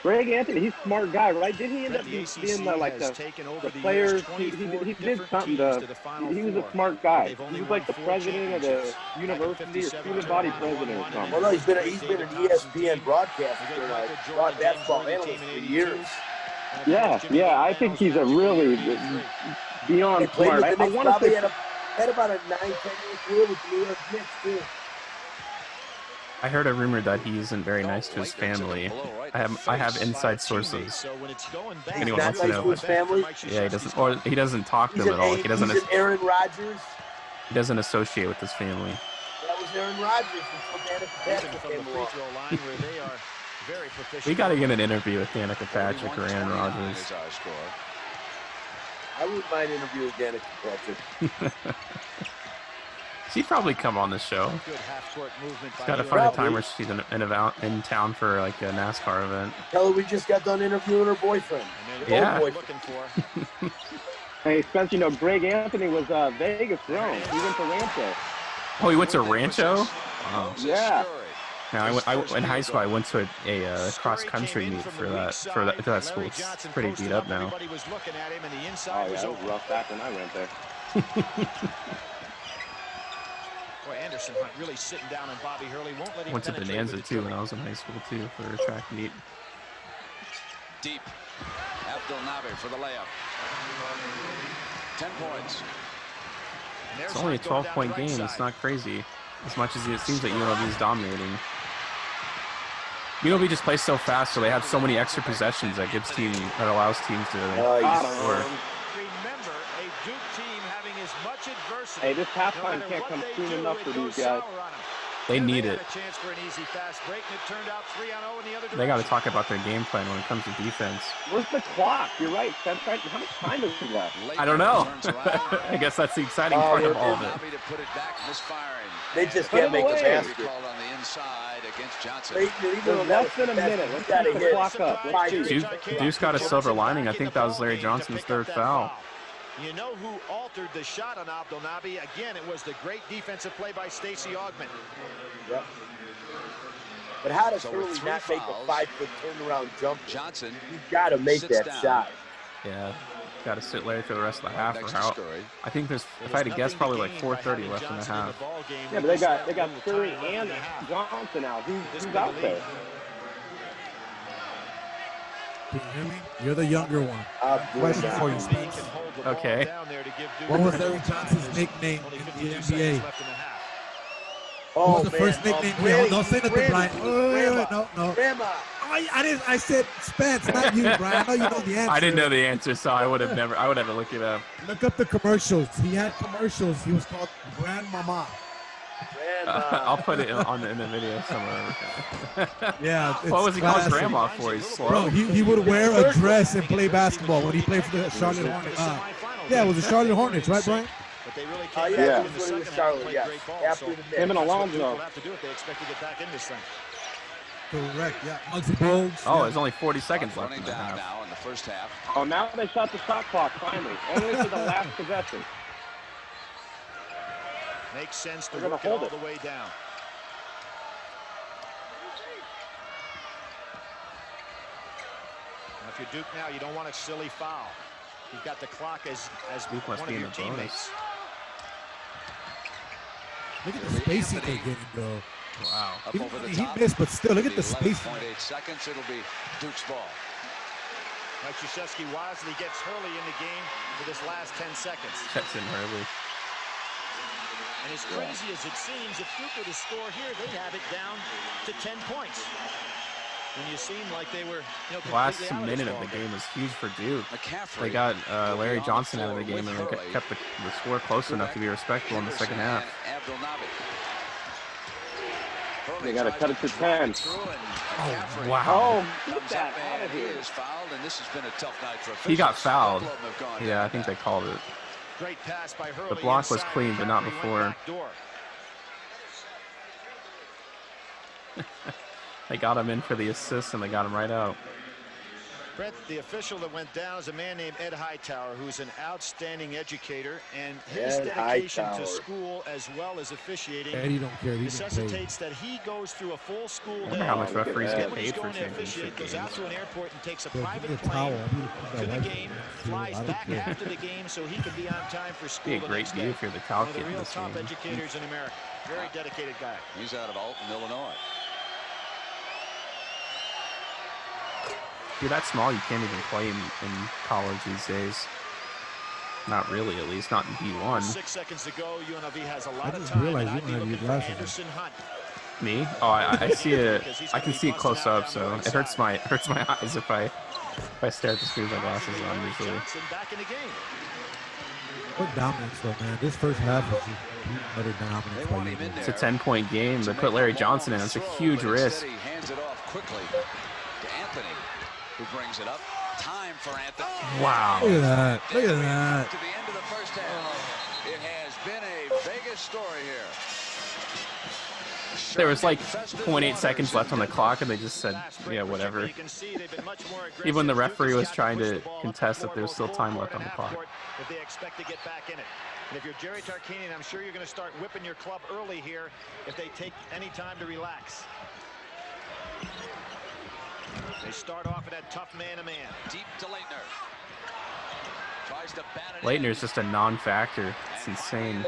Greg Anthony, he's a smart guy, right? Didn't he end up being like the players? He did something he was a smart guy. He was like the president of the university or student body president or something. Well, no, he's been an ESPN broadcaster, basketball analyst for years. Yeah, I think he's a really beyond smart. I want to say had about a 9-10 year career with the New York Knicks too. I heard a rumor that he isn't very nice to his family. I have inside sources. Anyone wants to know? To his family? Yeah, he doesn't, or he doesn't talk to them at all. He doesn't. He's an Aaron Rodgers. He doesn't associate with his family. That was Aaron Rodgers until Danica Patrick came along. We got to get an interview with Danica Patrick or Aaron Rodgers. I wouldn't mind interviewing Danica Patrick. She'd probably come on the show. She's got to find a time where she's in town for like a NASCAR event. Tell her we just got done interviewing her boyfriend. Yeah. Hey, Spencer, Greg Anthony was Vegas grown. He went to Rancho. Oh, he went to Rancho? Yeah. In high school, I went to a cross country meet for that school. It's pretty beat up now. Oh yeah, it was rough back when I went there. Boy, Anderson Hunt really sitting down on Bobby Hurley. Won't let him Went to Bonanza too when I was in high school too for a track meet. Deep. Abdelnaby for the layup. 10 points. It's only a 12-point game. It's not crazy. As much as it seems like UNLV is dominating. UNLV just plays so fast, so they have so many extra possessions that allows teams to score. Remember, a Duke team having as much adversity. Hey, this halftime can't come soon enough for these guys. They need it. They got to talk about their game plan when it comes to defense. Where's the clock? You're right. That's right. How much time is left? I don't know. I guess that's the exciting part of all of it. They just can't make the basket. On the inside against Johnson. There's less than a minute. Let's get the clock up. Duke's got a silver lining. I think that was Larry Johnson's third foul. You know who altered the shot on Abdelnaby? Again, it was the great defensive play by Stacey Augmon. Yep. But how does Hurley not make a 5-foot turnaround jump? Johnson, you got to make that shot. Yeah, got to sit Larry for the rest of the half. Or how? I think there's, if I had to guess, probably like 4:30 left in the half. Yeah, but they got Curry and Johnson out. Who's out there? Can you hear me? You're the younger one. Question for you, Spence. Okay. What was Larry Johnson's nickname in the NBA? Oh, what was the first nickname? Wait, don't say nothing, Brian. No. Grandma. I said Spence, not you, Brian. I know you know the answer. I didn't know the answer, so I would have to look it up. Look up the commercials. He had commercials. He was called Grandmama. I'll put it in the video somewhere. Yeah. What was he called Grandma for? He's slow. Bro, he would wear a dress and play basketball when he played for the Charlotte Hornets. Yeah, it was the Charlotte Hornets, right, Brian? Yeah, it was Charlotte, yes. After the him and Alonzo. They expect to get back in this thing. Correct, yeah. Muggsy Bogues. Oh, there's only 40 seconds left in the half. Now in the first half. Oh, now they shot the shot clock finally. Only for the last possession. Makes sense to work it all the way down. And if you're Duke now, you don't want a silly foul. You've got the clock as one of your teammates. Look at the spacing they're getting, though. Wow. He missed, but still, look at the spacing. 11.8 seconds, it'll be Duke's ball. Mike Krzyzewski wisely gets Hurley in the game for this last 10 seconds. That's in Hurley. And as crazy as it seems, if Duke were to score here, they'd have it down to 10 points. When you seem like they were, the last minute of the game was huge for Duke. They got Larry Johnson out of the game, and they kept the score close enough to be respectable in the second half. They got to cut it to 10. Oh, wow. Get that out of here. He got fouled. Yeah, I think they called it. Great pass by Hurley. The block was clean, but not before. They got him in for the assist, and they got him right out. Brett, the official that went down is a man named Ed Hightower, who's an outstanding educator, and his dedication to school as well as officiating necessitates that he goes through a full school day. I wonder how much referees get paid for championship championship games. Goes out to an airport and takes a private plane to the game, flies back after the game so he can be on time for school. Be a great deal if you're the Cal kid in this game. One of the real top educators in America. Very dedicated guy. He's out of Alton, Illinois. If you're that small, you can't even play in college these days. Not really, at least not in D1. 6 seconds to go. UNLV has a lot of time. I didn't realize you have Anderson Hunt. Me? Oh, I see it. I can see it close up, so it hurts my eyes if I stare at the screen with my glasses on usually. Back in the game. What dominance, though, man? This first half is better dominance by you. It's a 10-point game. They put Larry Johnson in. It's a huge risk. He hands it off quickly to Anthony, who brings it up. Time for Anthony. Wow. Look at that. Look at that. To the end of the first half. It has been a Vegas story here. There was like 0.8 seconds left on the clock, and they just said, yeah, whatever. Even when the referee was trying to contest that there's still time left on the clock. If they expect to get back in it. And if you're Jerry Tarkanian, I'm sure you're going to start whipping your club early here if they take any time to relax. They start off at that tough man-to-man. Deep to Leitner. Leitner's just a non-factor. It's insane.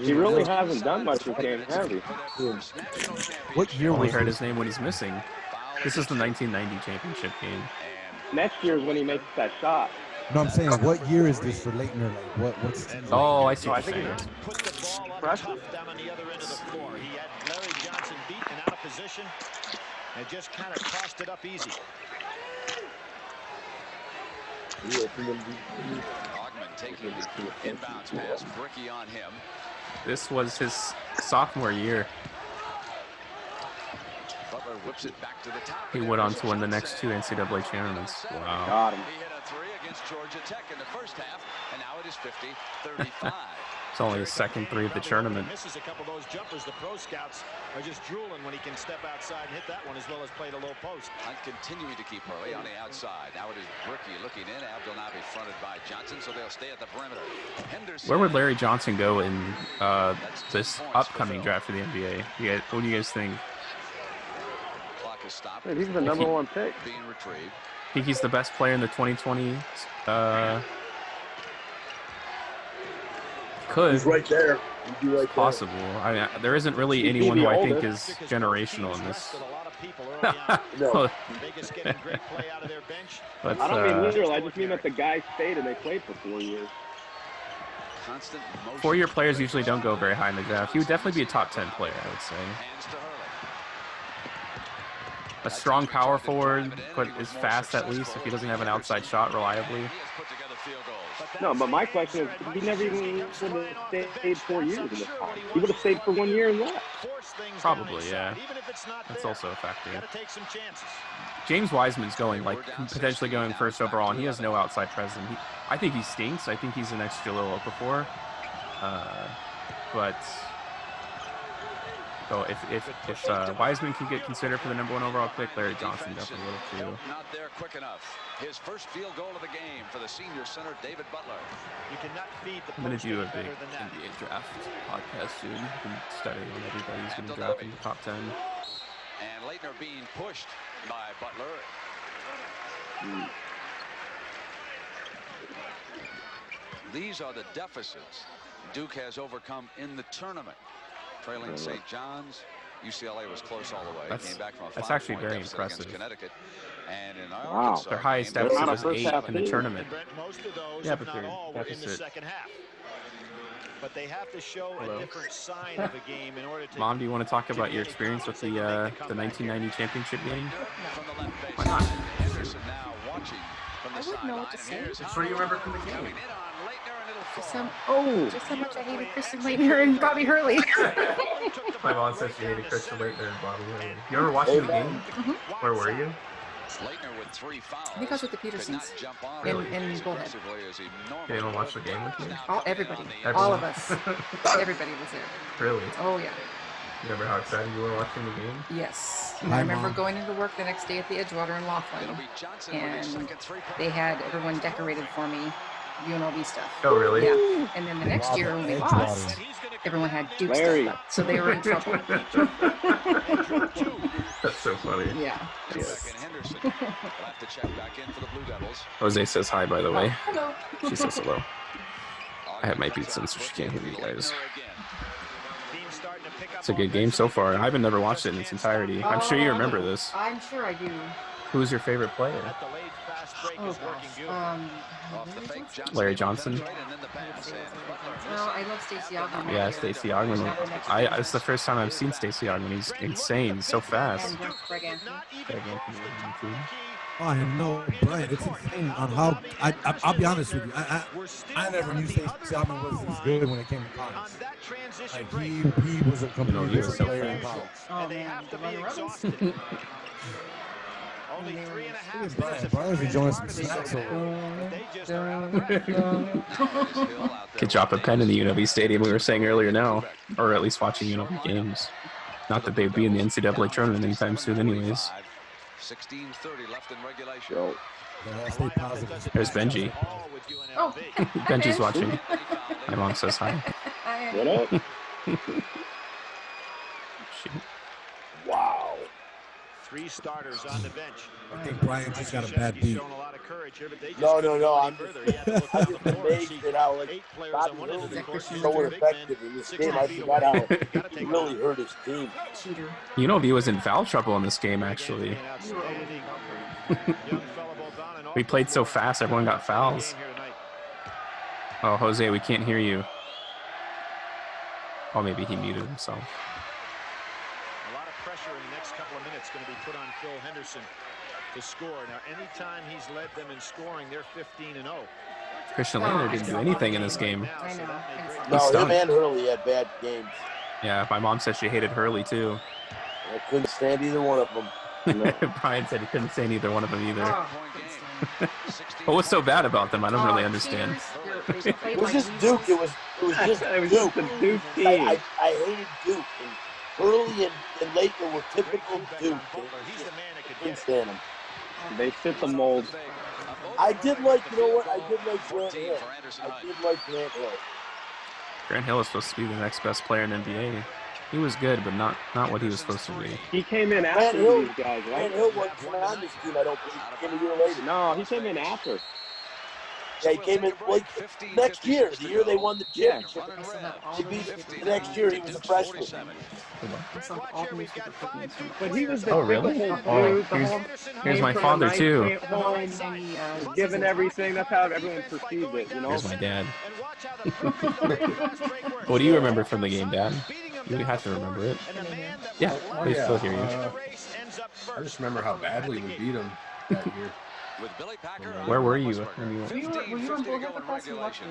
He really hasn't done much this game, has he? What year Only was heard this? his name when he's missing. This is the 1990 championship game. Next year is when he makes that shot. No, I'm saying, what year is this for Leitner? Like, what's? Oh, I see what you're saying. Put the ball up tough down on the other end of the floor. He had Larry Johnson beat and out of position and just kind of tossed it up easy. Ogman taking the inbounds pass. Bricky on him. This was his sophomore year. Butler whips it back to the top. He went on to win the next 2 NCAA tournaments. Wow. Got him. He hit a 3 against Georgia Tech in the first half, and now it is 50-35. It's only his second 3 of the tournament. Misses a couple of those jumpers. The pro scouts are just drooling when he can step outside and hit that one as well as play the low post. Hunt continuing to keep Hurley on the outside. Now it is Bricky looking in. Abdelnaby fronted by Johnson, so they'll stay at the perimeter. Henderson. Where would Larry Johnson go in this upcoming draft for the NBA? What do you guys think? Clock is stopped. Hey, he's the number 1 pick. Being retrieved. Think he's the best player in the 2020? Could. He's right there. He'd be right Possible. I mean, there isn't really anyone who I think is generational in this. No. But, I don't mean literal. I just mean that the guy stayed and they played for 4 years. 4-year players usually don't go very high in the draft. He would definitely be a top 10 player, I would say. A strong power forward, but is fast at least if he doesn't have an outside shot reliably. No, but my question is, he never even would have stayed 4 years in this time. He would have stayed for 1 year and left. Probably, yeah. That's also a factor. James Wiseman's going, like, potentially going first overall, and he has no outside presence. I think he stinks. I think he's the next Jahlil Okafor. But so if Wiseman can get considered for the number 1 overall pick, Larry Johnson definitely will too. Not there quick enough. His first field goal of the game for the senior center, David Butler. You cannot feed the I'm going to do a big NBA draft podcast soon. I'm studying on everybody who's going to draft in the top 10. And Leitner being pushed by Butler. These are the deficits Duke has overcome in the tournament. Trailing St. John's, UCLA was close all the way. Came back from a actually 5-point very deficit impressive. against Connecticut. And in Wow. Their highest deficit was 8 in the tournament. Most of those, Yeah, but not their all, were in the deficit. second half. But they have to show a different sign of a game in order to. Mom, do you want to talk about your experience with the 1990 championship game? Why not? Henderson now watching from the I wouldn't know what to say. What do you remember from the game? Just how much I hated Kristen Leitner and Bobby Hurley. My mom says she hated Kristen Leitner and Bobby Hurley. You ever watched the game? Where were you? Leitner with 3 fouls. I think I was with the Petersons in Bullhead. Did anyone watch the game with you? Everybody. Everyone. All of us. Everybody was there. Really? Oh, yeah. You remember how excited you were watching the game? Yes. And I remember going into work the next day at the Edgewater in Laughlin, and they had everyone decorated for me. UNLV stuff. Oh, really? Yeah. And then the next year when we lost, everyone had Duke stuff up, so they were in trouble. That's so funny. Yeah. Jose says hi, by the way. Hello. She says hello. I have my beats in so she can't hear you guys. It's a good game so far. I haven't never watched it in its entirety. I'm sure you remember this. I'm sure I do. Who's your favorite player? Oh, gosh. Larry Johnson. Well, I love Stacey Ogman. Yeah, Stacey Ogman. It's the first time I've seen Stacey Ogman. He's insane, so fast. And Greg Anthony. Oh, I know, Brian. It's insane on how I'll be honest with you. I never knew Stacey Ogman was as good when it came to college. Like he was a completely different player in college. Oh man, the runner-ups. Only 3.5 Brian. Brian's enjoying some snacks over. Could drop a pen in the UNLV stadium. We were saying earlier now, or at least watching UNLV games. Not that they'd be in the NCAA tournament anytime soon, anyways. 16:30 left in regulation. Yeah, stay positive. There's Benji. Oh, Benji's watching. My mom says hi. What up? Shoot. Wow. 3 starters on the bench. I think Brian just got a bad beat. No. I'm just amazed at how Bobby Hurley was so effective in this game. I forgot how he really hurt his team. UNLV was in foul trouble in this game, actually. We played so fast, everyone got fouls. Oh, Jose, we can't hear you. Oh, maybe he muted himself. A lot of pressure in the next couple of minutes going to be put on Phil Henderson to score. Now, anytime he's led them in scoring, they're 15-0. Christian Lander didn't do anything in this game. I know. No, him and Hurley had bad games. Yeah, my mom said she hated Hurley, too. I couldn't stand either one of them. Brian said he couldn't stand either one of them either. What was so bad about them? I don't really understand. It was just Duke. It was just Duke. The Duke team. I hated Duke. And Hurley and Laettner were typical Duke. Couldn't stand them. They fit the mold. I did like, you know what? I did like Grant Hill. Grant Hill is supposed to be the next best player in the NBA. He was good, but not what he was supposed to be. He came in after these guys, right? Grant Hill wasn't on this team, I don't believe. He came a year later. No, he came in after. Yeah, he came in like next year, the year they won the championship. He beat the next year. He was a freshman. But he was the really? Here's my father too. Given everything, that's how everyone perceived it, you know? Here's my dad. What do you remember from the game, Dad? You have to remember it. Yeah, we still hear you. I just remember how badly we beat him that year. Where were you? Were you on board with the class you watched?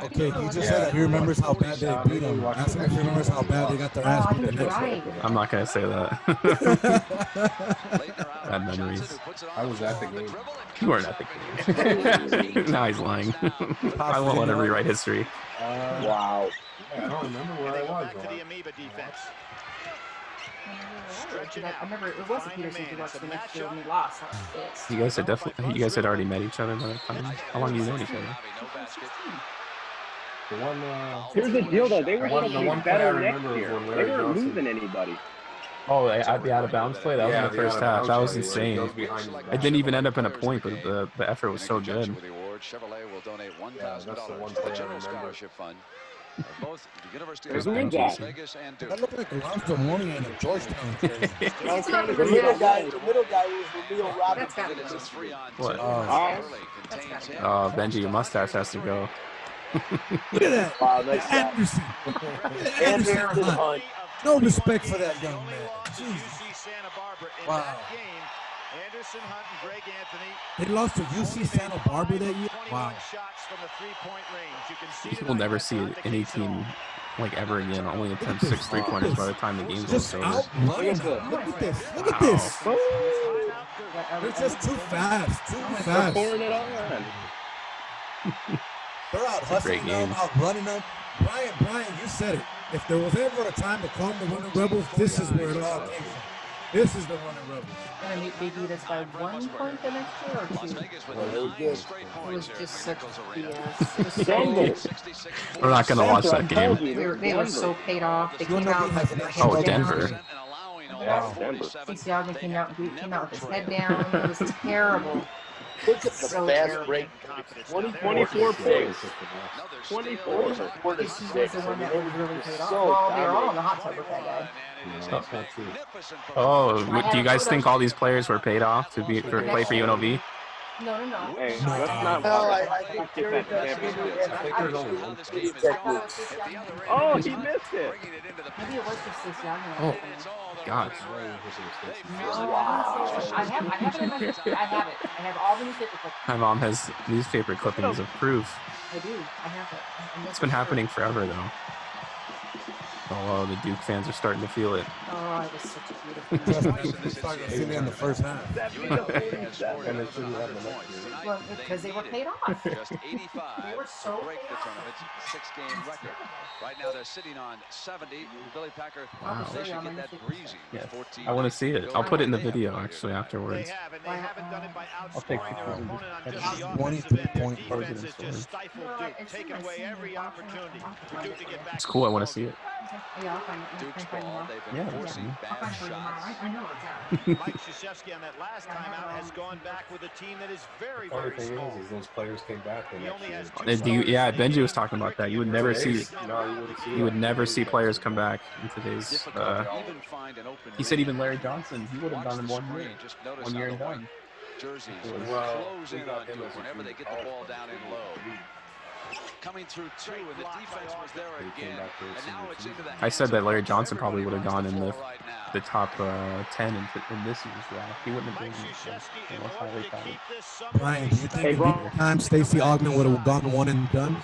Okay, he just said that he remembers how bad they beat him. Ask him if he remembers how bad they got their ass beat the next day. I'm not going to say that. Bad memories. I was at the game. You weren't at the game. Now he's lying. I won't let him rewrite history. Wow. Yeah, I don't remember where I was. I remember it was a Peterson who watched the next year and we lost. You guys had already met each other by that time. How long have you known each other? Here's the deal, though. They were going to be better next year. year. They weren't moving anybody. Oh, at the out-of-bounds play? That was in the first half. That was insane. It didn't even end up in a point, but the effort was so good. Chevrolet will donate that's the one play I remember. Both the University of Las Vegas and Duke. That looked like Alonzo Mourning in a Georgetown game. The middle guy was Ramil Robinson. What? Benji, your mustache has to go. Look at that. Wow, nice Anderson. Anderson Hunt. No respect for that young man. Wow. Anderson Hunt and Greg Anthony. They lost to UC Santa Barbara that year. Wow. You will never see any team like ever again only attempt 6 3-pointers by the time the game's just over. Look at this. Look at this. They're just too fast. Too fast. Pouring it on. They're out hustling them, out running them. Brian, you said it. If there was ever a time to call them the Running Rebels, this is where it all came from. This is the Running Rebels. And they beat us by 1 point the next year or 2? It was just such BS. We're not going to watch that game. They were so paid off. They came out like their head Oh, down. Denver. Siakam came out with his head down. It was terrible. Look at the So fast terrible. break. 24 points. 24. This was the one that was really paid off. Well, they were all in the hot tub with that guy. Oh, do you guys think all these players were paid off to play for UNLV? No. Hey, let's not. No, I think get that Oh, he missed it. Maybe it was just this young one. Oh, gosh. I have it in my history. I have it. I have all the newspaper clippings. My mom has newspaper clippings of proof. I do. I have it. It's been happening forever, though. Oh, the Duke fans are starting to feel it. Oh, it was such a beautiful Seen it in the first half. Well, because they were paid off. Just 85 They were so to break paid the off. tournament's 6-game record. Right now they're sitting on 70. Billy Packer, Wow. they should get that breezy. Yes. 14. I want to see it. I'll put it in the video actually afterwards. They have, and they haven't done it by I'll take outscoring their pictures and opponent on just just the have offensive end. Their 23-point defense has storage. just stifled Duke, taking away every opportunity for Duke to get back. It's cool. I want to see it. Yeah, I'll find it. Duke's I'll find ball. it. They've been Yeah, forcing yeah. I'll bad find it tomorrow. shots. I know exactly. Mike Krzyzewski on that last time out has gone back with a team that is very, The funny very thing small. is those players came back the He next only year. has two And starters yeah, in the Benji was game. talking about that. You would never see. You would never see players come back in today's. Difficult to even find an open He said even man. Larry Johnson, he would have Watch done in the 1 year. screen. Just notice 1 how year the and white done. jerseys Well, close we in got on them Duke as a whenever they get the ball down in low. Coming through two, and the defense was there again. And now it's into the I said hands that of Larry coach. Johnson probably would have Everybody gone in runs the floor right now. top 10 in this year's draft. He wouldn't have Mike been Krzyzewski, the in most order highly to touted. keep this somewhat Brian, do you think Hey, if Brian. time Stacey Ogden would have gone one and done?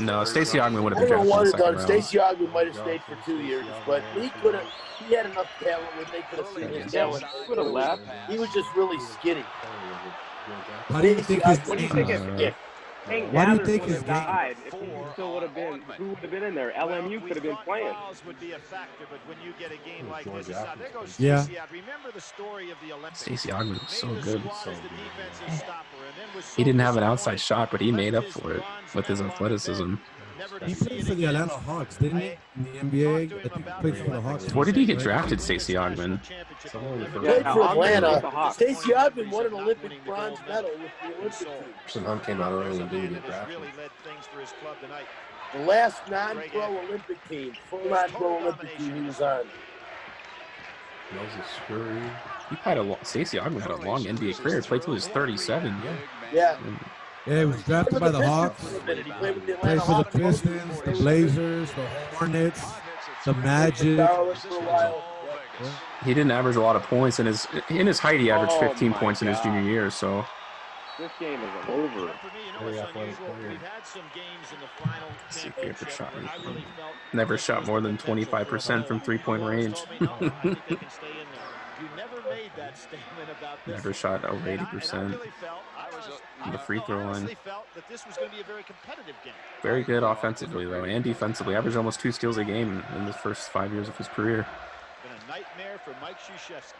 No, Stacey Ogden would I have been don't know drafted what in the it second done. round. Stacey Ogden might have stayed for 2 years, but he could have. He had enough talent where they could have seen his talent. He would have left. He was just really skinny. How do you think his What do you game? think if Hank Why do you Gathers think would his have game? died? If he still would have been, who would have been in there? LMU could have been playing. Fouls would be a factor, but when you get a game like this, it's not. There goes Yeah. Stacey Ogden. Remember the story of the Olympics. Stacey Ogden was so Made the good. squad as the defensive stopper, and then was so He didn't have an outside disappointed. shot, but he made up Left his for it bronze with his medal on the athleticism. bench, never to He see played it for the again. Atlanta Hawks, didn't he? In the NBA, I think he played for the Hawks. Where did he get right? drafted, Stacey Ogden? Played for Ogden with the Atlanta. Hawks. Stacey Ogden won an Olympic bronze medal with the Olympic team. Some Hunt came out early and didn't get drafted. Really led things for his club tonight. The last non-pro Olympic team, full non-pro Olympic team he was on. Moses Scurry. He had Stacey Ogden had a long NBA career. Played till he was 37. Yeah. Yeah, he was drafted by the Hawks. He played with the Played Atlanta for the Hawks. Pistons, the Blazers, the Hornets, the Magic. Charlotte for a while. Yeah. He didn't average a lot of points in his height. He averaged Oh 15 my points in his junior God. year. So This game is over. For me, Very it's athletic unusual. player. We've had some games in the final see if he ever championship shot where I anything. really felt Never shot more than 25% from three-point range. You never made that statement about this. Never shot over And I 80% really felt, from the free throw line. honestly felt that this was going to be a very competitive game. Very good offensively though, and defensively. Averaged almost 2 steals a game in the first 5 years of his career. Been a nightmare for Mike Krzyzewski.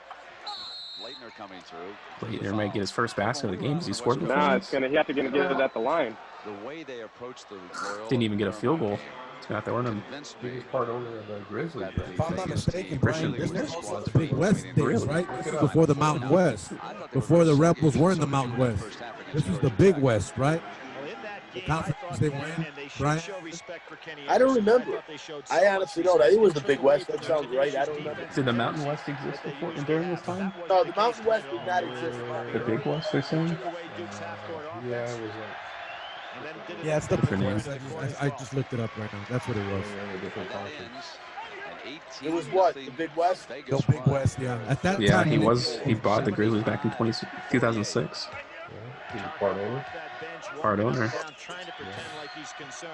Leitner coming through. Leitner might get his first basket of the game. He scored before. Nah, it's gonna. You have to get it at the line. The way they approach the Loyola Didn't even get a field goal. game It's gonna have to earn him. convinced He me was part owner of the Grizzlies. that the If I'm not Vegas mistaken, team Brian, really this was was the Big West days, right? This was before the Mountain West. I thought they Before were the gonna Rebels suck were in the it. Mountain West. First half against This was the Georgia Big Tech. West, right? Well, in that The game, conference I thought they they win, and they should Brian? show respect for Kenny I don't Anderson. remember. thought they showed I so honestly much don't. I think it was the success. Big West. That Took sounds away right. from I don't his remember. defense Did the and Mountain defense West exist that they before usually during have, this but time? that wasn't No, the the case Mountain West tonight. did not exist. The Big West, they're saying? Took away Duke's half-court offense. Yeah, it was And then did it Yeah, it's the again Big in West. the fourth I quarter. just looked it up right now. That's what it was. a different That conference. ends an It was what? The 18-0 Big West? The Vegas Big run. West, yeah. At that Yeah, time, he bought the Grizzlies back in 2006. Yeah, he was part owner. That bench Part walking up owner. and down, trying to pretend like he's concerned.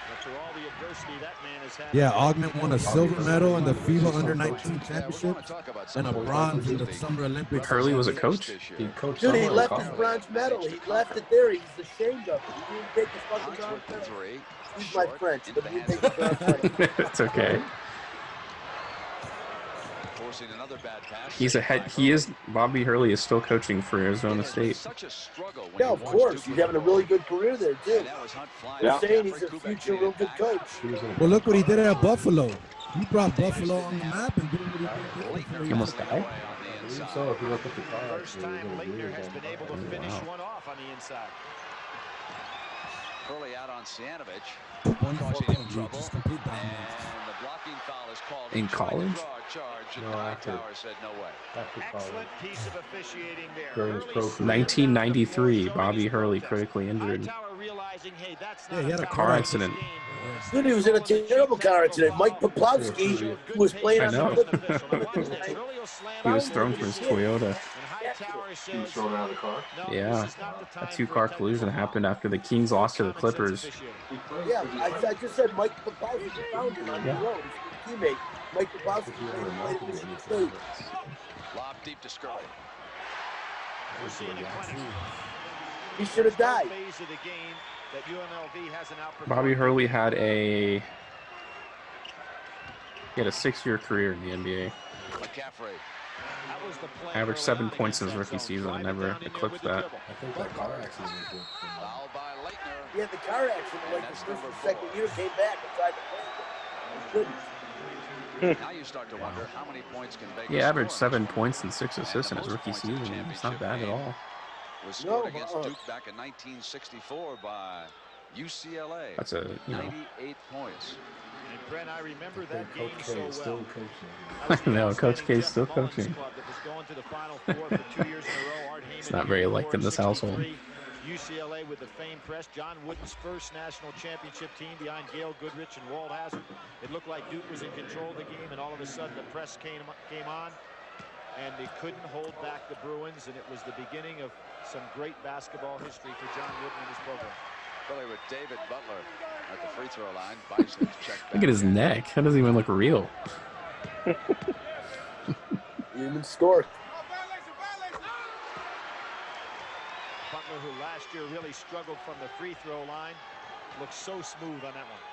But for all the adversity that man has had. Yeah, Ogden won a silver medal in the FIBA Under-19 championship and a bronze in the Summer Olympics. Hurley was a coach? He coached Dude, he summer left in his college. bronze medal. He left it there. He's ashamed of it. He didn't take his fucking Hunt bronze with the medal. three. He's my Short French, into but the he hands didn't of take his bronze medal. It's okay. forcing another bad pass. He's a head. He is. Bobby Hurley is still coaching for Arizona State. Such a struggle when Yeah, you of watch course. Duke He's having a really good career there, too. And that was Hunt flying They're out. saying he's a Kubek future made real it good back. coach. He was in Well, look what he did at Buffalo. He brought Buffalo on the map and did what he did. Leitner He almost pulling died? away on the I believe inside. so. If you look at the cards, First time Leitner has been able to finish one off on the inside. Hurley out on Cianovich. One Causing him trouble. just complete And dominance. the blocking foul is called. In He tried to college? draw a charge, and No, after. Hightower said no way. After college. Excellent piece of officiating there. During his pro Hurley career. 1993, showing Bobby his Hurley protest. critically injured. Hightower realizing, hey, that's Yeah, not he had a about car this accident. game. Dude, he was in a terrible car accident. Mike Poplawski, who was playing I on know. the He was thrown from his Toyota. Yeah, He was thrown out of the car. Yeah, a 2-car collision happened after the Kings lost to the Clippers. Yeah, I just said Mike Bobowski found him on the road. His teammate, Mike Bobowski, played at Michigan State. Lob deep to Scurry. He should have died. Bobby Hurley had a 6-year career in the NBA. McCaffrey. Averaged 7 points in his rookie season and never eclipsed that. I think that car accident was Fouled by Leitner. He had the car accident like his first or second year, came back and tried to play it. He couldn't. Now you start to wonder how many points can Vegas He averaged score. 7 points and 6 assists in his rookie season. It's not bad at all. Was scored against Duke back in 1964 by UCLA. That's a 98 points. And Brent, I remember that game Coach so K is still well. coaching. No, Coach K is still coaching. It's not very liked in this household. UCLA with the famed press, John Wooden's first national championship team behind Gail Goodrich and Walt Hazzard. It looked like Duke was in control of the game, and all of a sudden the press came on, and they couldn't hold back the Bruins, and it was the beginning of some great basketball history for John Wooden and his program. Billy with David Butler at the free throw line. Bison's checked back. Look at his neck. That doesn't even look real. Human score. Butler, who last year really struggled from the free throw line, looks so smooth on that one.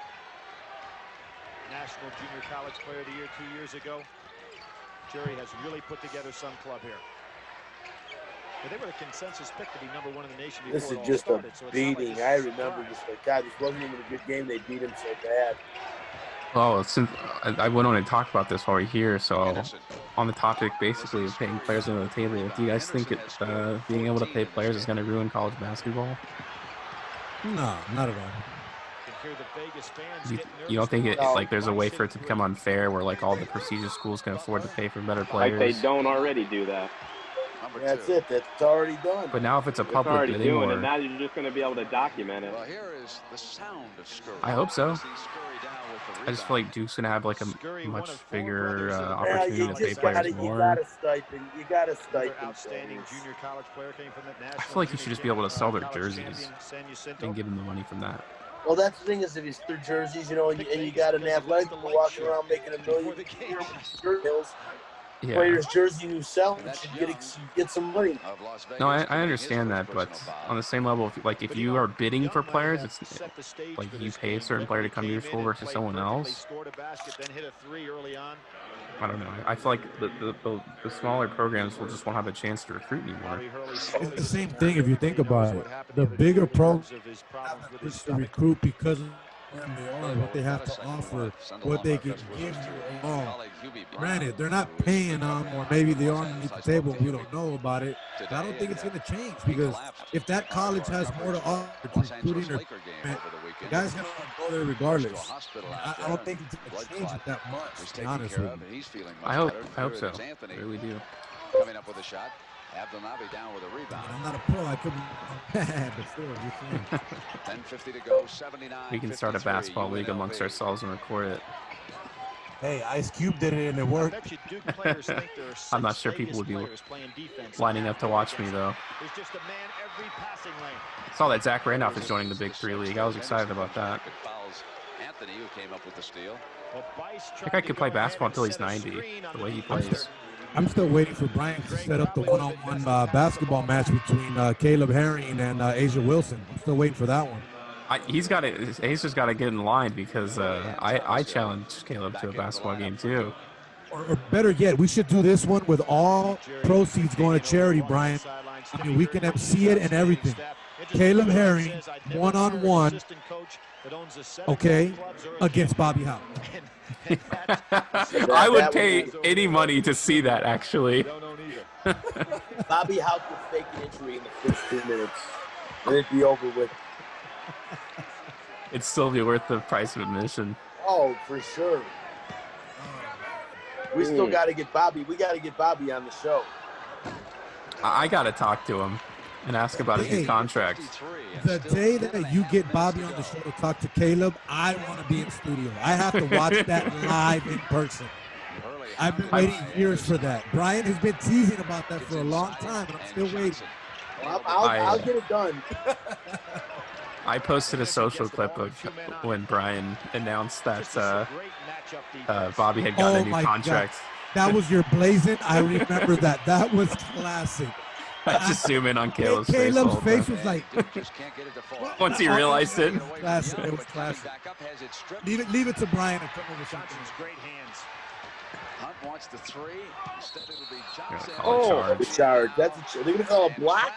National Junior College Player of the Year 2 years ago. Jerry has really put together some club here. But they were the consensus pick to be #1 in the nation before This it is all just started, a so it's not like beating. this I is a remember surprise. this. Like, God, this wasn't even a good game. They beat him so bad. Well, since I went on to talk about this while we're here, so on the topic basically of paying players under the table, do you guys think being able to pay players is going to ruin college basketball? No, not at all. You don't think like there's a way for it to become unfair where like all the prestigious schools can afford to pay for better players? Like they don't already do that. That's it. That's already done. But now if it's a It's public already bidding, doing or it. Now you're just going to be able to document it. Well, here is the sound of Scurry. I hope so. See Scurry down with the I just feel like Duke's gonna have like a much bigger opportunity you to pay just players gotta, more. You got a stipend. You got a stipend. Outstanding junior college player came from that national. I feel like you should just be able to sell their college jerseys champion, San Jacinto. and give them the money from that. Well, that's the thing is, if it's their jerseys, you know, and you got an athletic walking around making $1 million bills. Yeah. Player's jersey you sell, you should get some money. No, I understand that, but on the same level, if you are bidding for players, it's like you pay a certain player to come to your school versus someone else. I don't know. I feel like the smaller programs will just won't have a chance to recruit anymore. It's the same thing if you think about it. The bigger programs have to recruit because of who they are, what they have to offer, what they can give you all. Granted, they're not paying them, or maybe they are underneath the table and we don't know about it. But I don't think it's going to change, because if that college has more to offer to recruiting, the guy's going to go there regardless. I don't think it's going to change it that much, to be honest with you. I hope so. I really do. Coming up with a shot. Abdelnaby down with a rebound. I'm not a pro. I could be bad, but still, just 10:50 to go. 79. We can start a basketball league amongst ourselves and record it. Hey, Ice Cube did it and it worked. I'm not sure people would be lining up to watch me, though. I saw that Zach Randolph is joining the Big 3 League. I was excited about that. Anthony, who came up with the steal. That guy could play basketball until he's 90, the way he plays. I'm still waiting for Brian to set up the one-on-one basketball match between Caleb Herring and Asia Wilson. I'm still waiting for that one. He's just got to get in line, because I challenged Caleb to a basketball game too. Or better yet, we should do this one with all proceeds going to charity, Brian. I mean, we can MC it and everything. Caleb Herring, one-on-one, okay, against Bobby Howell. I would pay any money to see that, actually. Bobby Howell could fake an injury in the first 2 minutes, and it'd be over with. It'd still be worth the price of admission. Oh, for sure. We still got to get Bobby. We got to get Bobby on the show. I got to talk to him and ask about his new contract. The day that you get Bobby on the show to talk to Caleb, I want to be in studio. I have to watch that live in person. I've been waiting years for that. Brian has been teasing about that for a long time, and I'm still waiting. Well, I'll get it done. I posted a social clip of when Brian announced that Bobby had gotten a new contract. God. That was your blazing. I remember that. That was classic. I just zoom in on Caleb's face was like, once he realized it. It was classic. Leave it to Brian and come over something. Great hands. Hunt wants the three. Instead, it'll be Johnson. The charge. They're going to call a block?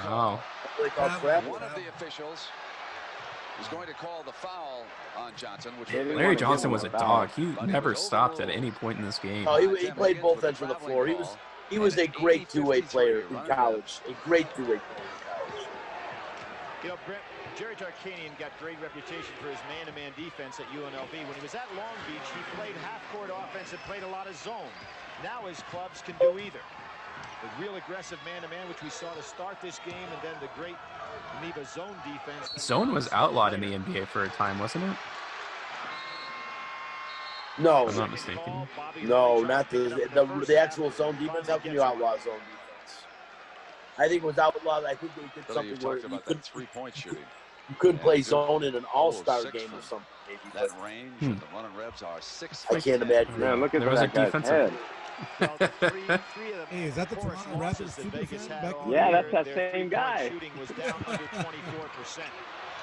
Wow. One of the officials is going to call the foul on Johnson. Larry Johnson was a dog. He never stopped at any point in this game. Oh, he played both ends of the floor. He was a great two-way player in college. A great two-way player in college. You know, Brett, Jerry Tarkanian got great reputation for his man-to-man defense at UNLV. When he was at Long Beach, he played half-court offense and played a lot of zone. Now his clubs can do either. The real aggressive man-to-man, which we saw to start this game, and then the great Neva zone defense. Zone was outlawed in the NBA for a time, wasn't it? No. If I'm not mistaken. No, not the actual zone defense. How can you outlaw zone defense? I think it was outlawed. I think they did something where you couldn't three-point shooting. You couldn't play zone in an all-star game or something. Maybe that range. The run and revs are 6. I can't imagine. Man, look at there was a that guy's head. Hey, is that the Toronto Raptors super fan back there? Yeah, that's that same guy. Shooting was down under 24%.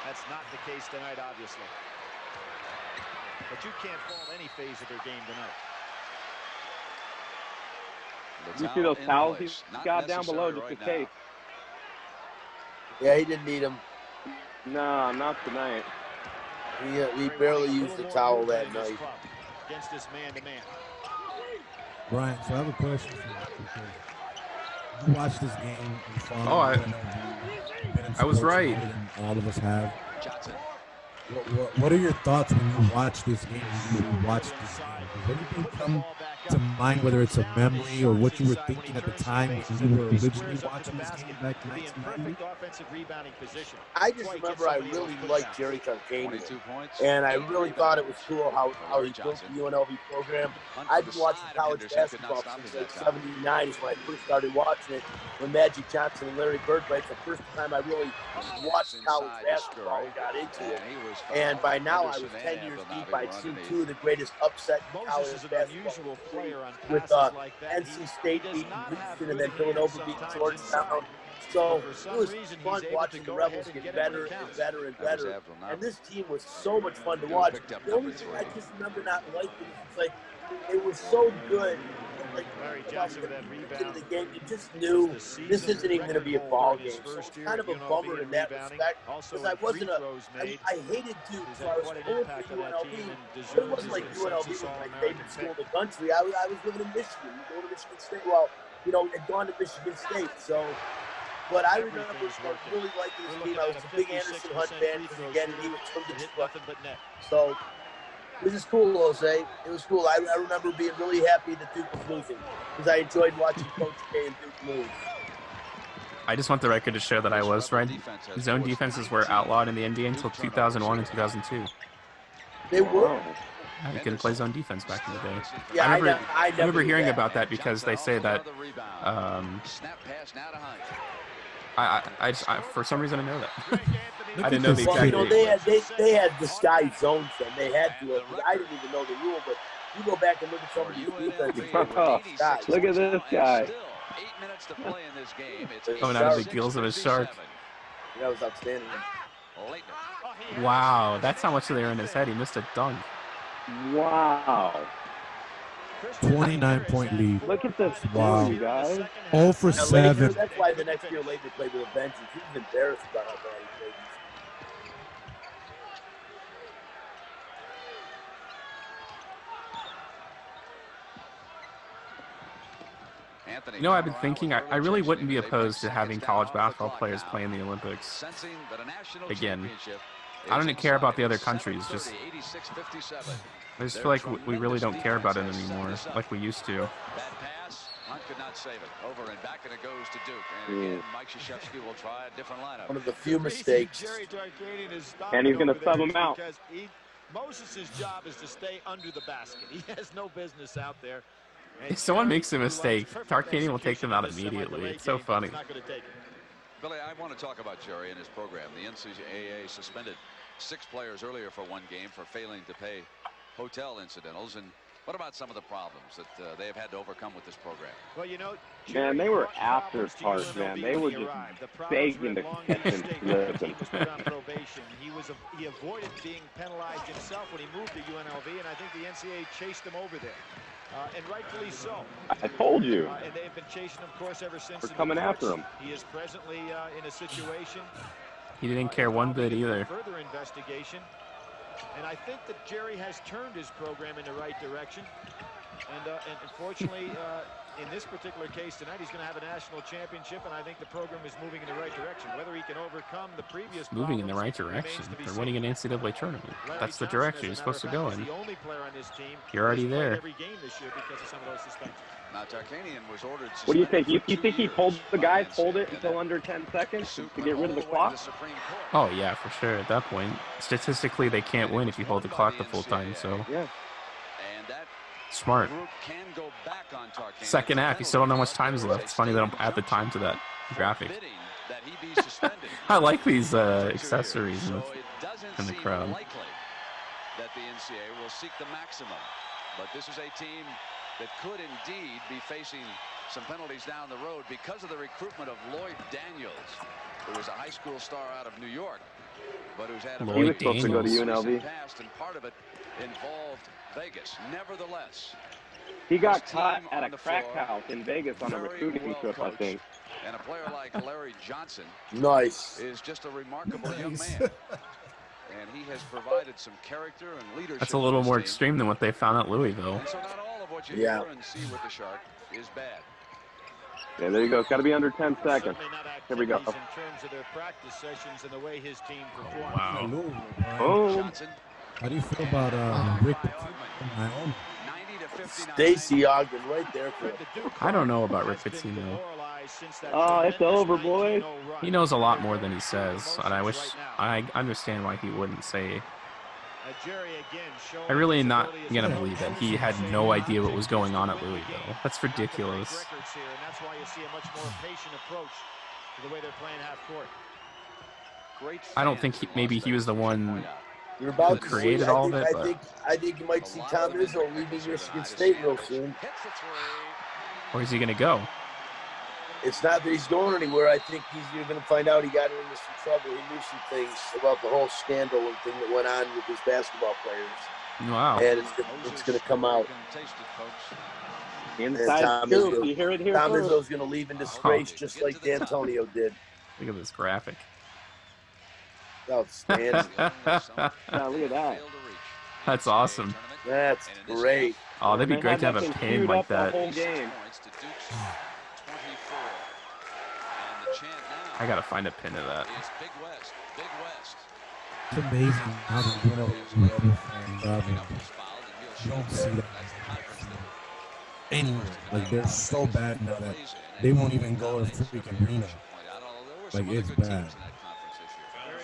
That's not the case tonight, obviously. But you can't fault any phase of their game tonight. You see those towels he's got down below just in case. Yeah, he didn't need them. No, not tonight. He barely used the towel that night. Against this man-to-man. Brian, so I have a question for you. You watched this game. I was right. All of us have. What are your thoughts when you watch this game? Does anything come to mind, whether it's a memory or what you were thinking at the time when you were originally watching this game back in 1990? I just remember I really liked Jerry Tarkanian, and I really thought it was cool how he built the UNLV program. I've been watching college basketball since like '79 is when I first started watching it, when Magic Johnson and Larry Bird played. It's the first time I really watched college basketball and got into it. And by now I was 10 years deep. I'd seen two of the greatest upset in college basketball with NC State beating Houston and then Villanova beating Georgetown. So it was fun watching the Rebels get better and better and better. And this team was so much fun to watch. The only thing I just remember not liking is like it was so good. Like, into the game, you just knew this isn't even going to be a ball game. So it's kind of a bummer in that respect because I hated Duke, so I was pulling for UNLV. But it wasn't like UNLV was my favorite school in the country. I was living in Michigan. You go to Michigan State. Well, you know, I'd gone to Michigan State, so. But I remember really liking this team. I was a big Anderson Hunt fan because again, he was from Detroit. So. It was cool, Jose. It was cool. I remember being really happy that Duke was losing because I enjoyed watching Coach K and Duke lose. I just want the record to show that I was right. Zone defenses were outlawed in the NBA until 2001 and 2002. They were. You couldn't play zone defense back in the day. Yeah, I remember hearing about that because they say that. I for some reason I know that. I didn't know the exact. You know, they had disguised zones then. They had to. I didn't even know the rule, but you go back and look at some of these defenses. Look at this guy. 8 minutes to play in this game. Coming out of the gills of a shark. That was outstanding. Wow, that's how much they were in his head. He missed a dunk. Wow. 29-point lead. Look at this. Wow. You guys. 0 for 7. That's why the next year Laker played with a vengeance. He was embarrassed about how bad he played. You know, I've been thinking I really wouldn't be opposed to having college basketball players play in the Olympics again. I don't care about the other countries. I just feel like we really don't care about it anymore, like we used to. Hunt could not save it. Over and back, and it goes to Duke. And again, Mike Krzyzewski will try a different lineup. One of the few mistakes. And he's going to sub him out. Moses' job is to stay under the basket. He has no business out there. If someone makes a mistake, Tarkanian will take them out immediately. It's so funny. Billy, I want to talk about Jerry and his program. The NCAA suspended 6 players earlier for 1 game for failing to pay hotel incidentals. And what about some of the problems that they have had to overcome with this program? Well, you know, man, they were after Tark, man. They were just begging to catch him. He avoided being penalized himself when he moved to UNLV, and I think the NCAA chased him over there. And rightfully so. I told you. And they've been chasing him, of course, ever since. We're coming after him. He is presently in a situation. He didn't care one bit either. Further investigation. And I think that Jerry has turned his program in the right direction. And unfortunately, in this particular case tonight, he's going to have a national championship, and I think the program is moving in the right direction. Whether he can overcome the previous moving in the right direction. They're winning an NCAA tournament. That's the direction you're supposed to go in. You're already there. Now, Tarkanian was ordered. What do you think? You think he told the guys hold it until under 10 seconds to get rid of the clock? Oh yeah, for sure. At that point, statistically, they can't win if you hold the clock the full time. So yeah, smart. Second half, you still don't know how much time is left. It's funny they don't add the time to that graphic. I like these accessories in the crowd. That the NCAA will seek the maximum, but this is a team that could indeed be facing some penalties down the road because of the recruitment of Lloyd Daniels, who was a high school star out of New York, but who's had a he was supposed to go to UNLV. Past, and part of it involved Vegas. Nevertheless, he got caught at a crack house in Vegas on a recruiting trip, I think. And a player like Larry Johnson is just a remarkable young man. And he has provided some character and leadership. That's a little more extreme than what they found at Louisville. And so not all of what you hear and see with the Shark is bad. Yeah, there you go. It's got to be under 10 seconds. Here we go. In terms of their practice sessions and the way his team performed. Wow. Oh. How do you feel about Rick? Stacy Ogden right there for I don't know about Rick Pitino. Oh, it's over, boys. He knows a lot more than he says, and I understand why he wouldn't say. I really am not gonna believe that he had no idea what was going on at Louisville. That's ridiculous. I don't think maybe he was the one who created all of it. I think you might see Tom Izzo leaving Michigan State real soon. Where's he gonna go? It's not that he's going anywhere. I think you're going to find out he got into some trouble. He knew some things about the whole scandal and thing that went on with his basketball players. Wow. And it's going to come out. Inside scoop. You hear it here Tom first. Izzo's going to leave in disgrace just like D'Antonio did. Look at this graphic. Outstanding. Look at that. That's awesome. That's great. Oh, that'd be great to have a pin like that. I gotta find a pin of that. It's amazing how the you don't see that anywhere. Like, they're so bad now that they won't even go to freaking arena. Like, it's bad. Very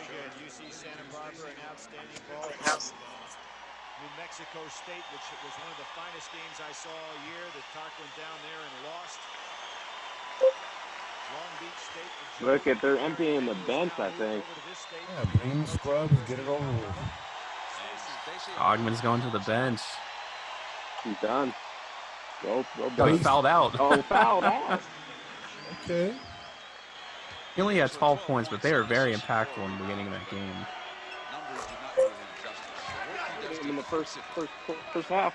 good. UC Santa Barbara, an outstanding ball. New Mexico State, which was one of the finest games I saw all year. The Tark went down there and lost. Long Beach State. Look at, they're emptying the bench, I think. Yeah, bring the scrubs, get it over with. Ogman's going to the bench. He's done. Go Oh, he fouled out. Oh, fouled out. Okay. He only had 12 points, but they were very impactful in the beginning of that game. In the first half.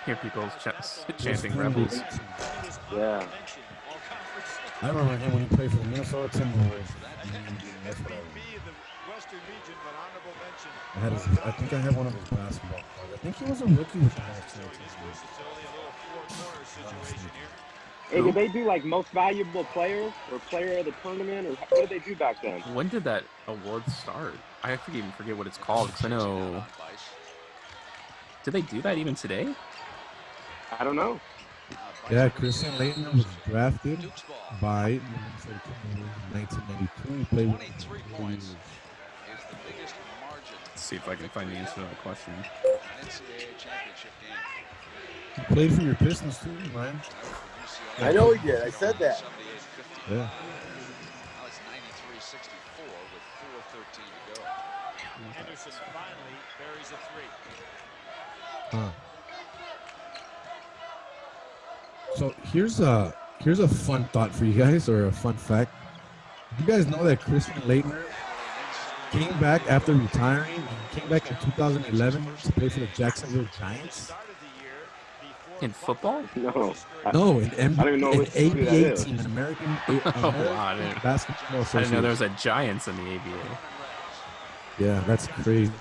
Hear people chanting Rebels. Yeah. I remember him when he played for the Minnesota Timberwolves. That's what I think I had one of his basketball cards. I think he was a rookie with the Minnesota Timberwolves. Hey, did they do like most valuable player or player of the tournament, or what did they do back then? When did that award start? I even forget what it's called, because I know... Did they do that even today? I don't know. Yeah, Christian Laettner was drafted by 1992. He played with 23 4 points years. is the biggest margin. Let's see if I can find the answer to that question. An NCAA championship game. He played for your Pistons too, Ryan. I know he did. I said that. Yeah. Now it's 93-64 with 4:13 to go. Henderson finally buries a three. Huh. So here's a fun thought for you guys, or a fun fact. You guys know that Christian Laettner came back after retiring. He came back in 2011 to play for the Jacksonville Giants. In football? No. No, I don't even know an who that ABA is. team, an American Oh, wow, Basketball Association. I didn't know there was a Giants in the ABA. Yeah, that's crazy.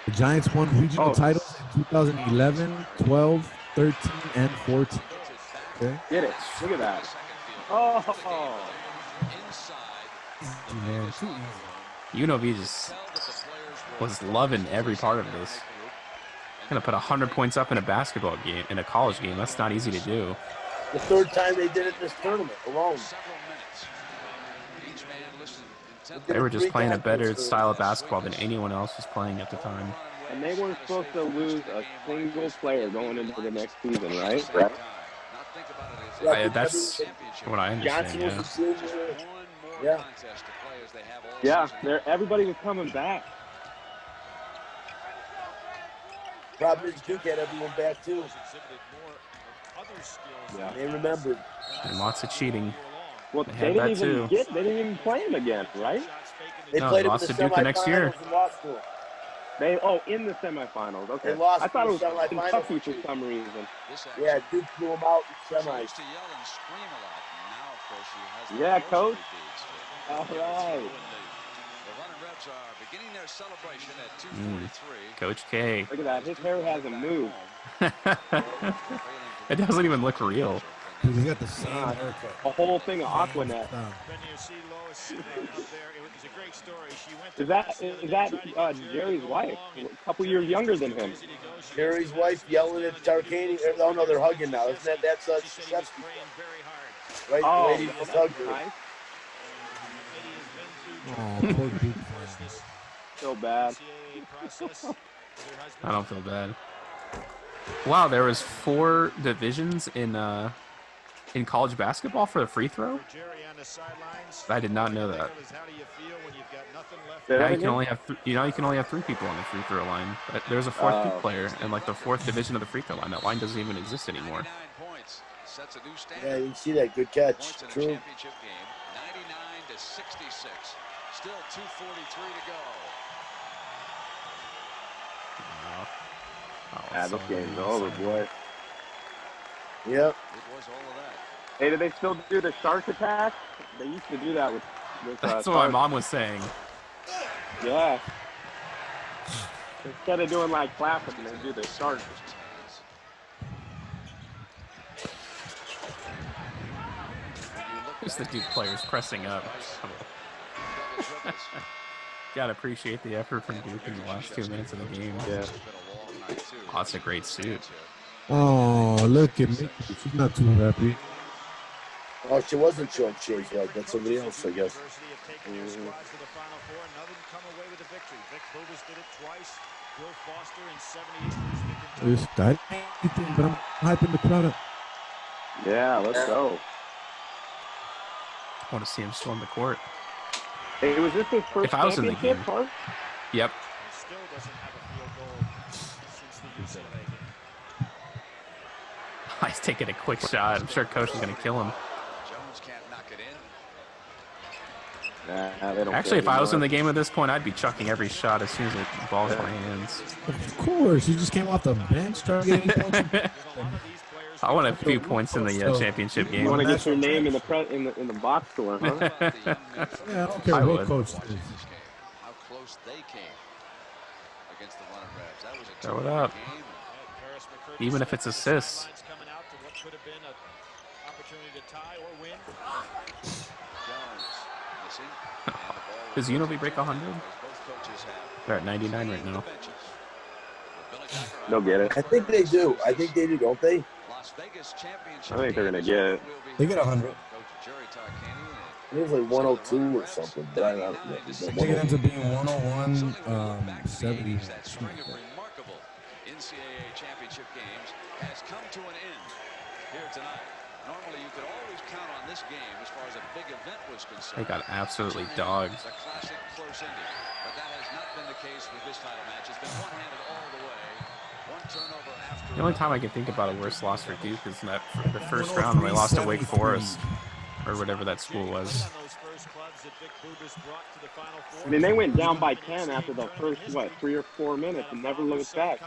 The Giants won regional titles in 2011, 12, 13, and 14. Okay. Get it. Look at that. Oh. Man, too easy. UNLV just was loving every part of this. Gonna put 100 points up in a basketball game, in a college game. That's not easy to do. The third time they did it in this tournament alone. They were just playing a better style of basketball than anyone else was playing at the time. And they weren't supposed to lose a single player going into the next season, right? That's what I Johnson understand, was a senior. Yeah. Yeah, everybody was coming back. Problem is Duke had everyone back too. Yeah. They remembered. And lots of cheating. Well, They they had didn't that even they didn't even play him again, right? They No, played him in lost the to Duke the next year. semifinals and lost to him. In the semifinals. Okay. They lost I thought it was in the semifinals. Kentucky for some reason. Yeah, Duke blew him out in semis. Yeah, coach. All right. Coach K. Look at that. His hair hasn't moved. It doesn't even look real. Dude, he got the same haircut. A whole thing of Aquanet. Is that Jerry's wife? A couple years younger than him. Jerry's wife yelling at Tarkanian. Oh no, they're hugging now. Isn't that's Shevsky? Right, the lady just hugged her. Nice. Oh, poor Duke. So bad. I don't feel bad. Wow, there was 4 divisions in college basketball for the free throw. I did not know that. Now you can only have you can only have 3 people on the free throw line. But there's a 4th Duke player in like the 4th division of the free throw line. That line doesn't even exist anymore. Yeah, you can see that. Good catch. True. 99-66. Still 2:43 to go. This game's over, boy. Yep. It was all of that. Hey, do they still do the shark attack? They used to do that with That's what my mom was saying. Yeah. Instead of doing like clapping, they do the shark. Just the Duke players pressing up. Gotta appreciate the effort from Duke in the last 2 minutes of the game. Yeah. Oh, that's a great suit. Oh, look at me. She's not too happy. Oh, she wasn't showing change like that's somebody else, I guess. But I'm hyping the crowd up. Yeah, let's go. I want to see him storm the court. Hey, was this his first If I was in the championship, game. Clark? Yep. He's taking a quick shot. I'm sure Coach is going to kill him. Jones can't knock it in. Nah, they don't Actually, if I was in the game at this point, I'd be chucking every shot as soon as it falls in my hands. Of course, you just came off the bench trying to get any points. I want a few points in the championship game. You want to get your name in the box score, huh? Yeah, I don't care what coach is. How close they came against the Running Rebs. That was a Throw it up. game. Even if it's assists. Does UNLV break 100? They're at 99 right now. They'll get it. I think they do. I think they do, don't they? I think they're gonna get it. They get 100. It was like 102 or something, but I don't know. I think it ends up being 101, 70. Remarkable NCAA championship games has come to an end here tonight. Normally, you could always count on this game as far as a big event was concerned. They got absolutely dogged. A classic close ending, but that has not been the case with this title match. It's been one-handed all the way. One turnover after. The only time I can think about a worse loss for Duke is in the first round when they lost to Wake Forest, or whatever that school was. I mean, they went down by 10 after the first, 3 or 4 minutes and never looked back.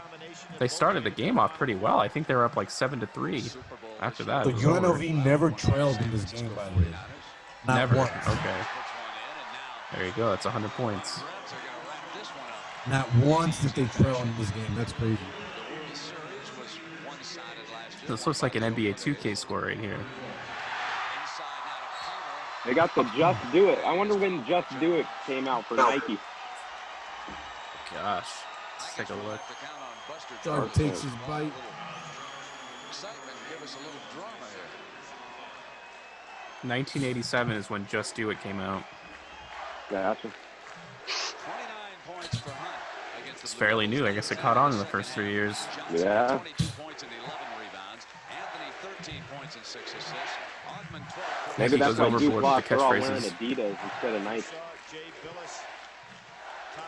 They started the game off pretty well. I think they were up like 7-3 after that. The UNLV never trailed in this game, by the way. Never. Once. Okay. There you go. That's 100 points. Not once did they trail in this game. That's crazy. This looks like an NBA 2K score right here. They got the Just Do It. I wonder when Just Do It came out for Nike. Gosh. Let's take a look. John takes his bite. 1987 is when Just Do It came out. Gotcha. It's fairly new. I guess it caught on in the first 3 years. Yeah. Maybe that's why Duke lost. They're all wearing Adidas instead of Nike.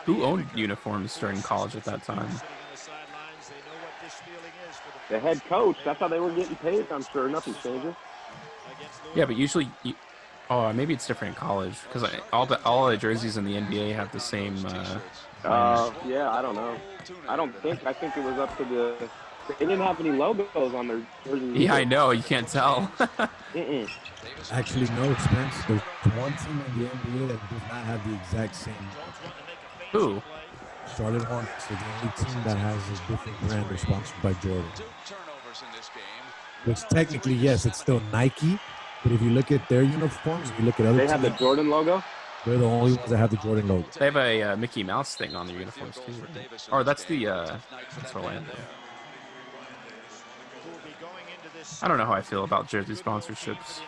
Who owned uniforms during college at that time? The head coach. That's how they were getting paid, I'm sure. Nothing changes. Yeah, but usually, maybe it's different in college because all the jerseys in the NBA have the same. Yeah, I don't know. I think it was up to the. They didn't have any logos on their jerseys. Yeah, I know. You can't tell. Actually, no, Spence. There's one team in the NBA that does not have the exact same. Who? Charlotte Hornets. They're the only team that has a different brand or sponsored by Jordan. Which technically, yes, it's still Nike. But if you look at their uniforms, if you look at other teams, they have the Jordan logo? They're the only ones that have the Jordan logo. They have a Mickey Mouse thing on their uniforms, too. Or that's Orlando. I don't know how I feel about jersey sponsorships.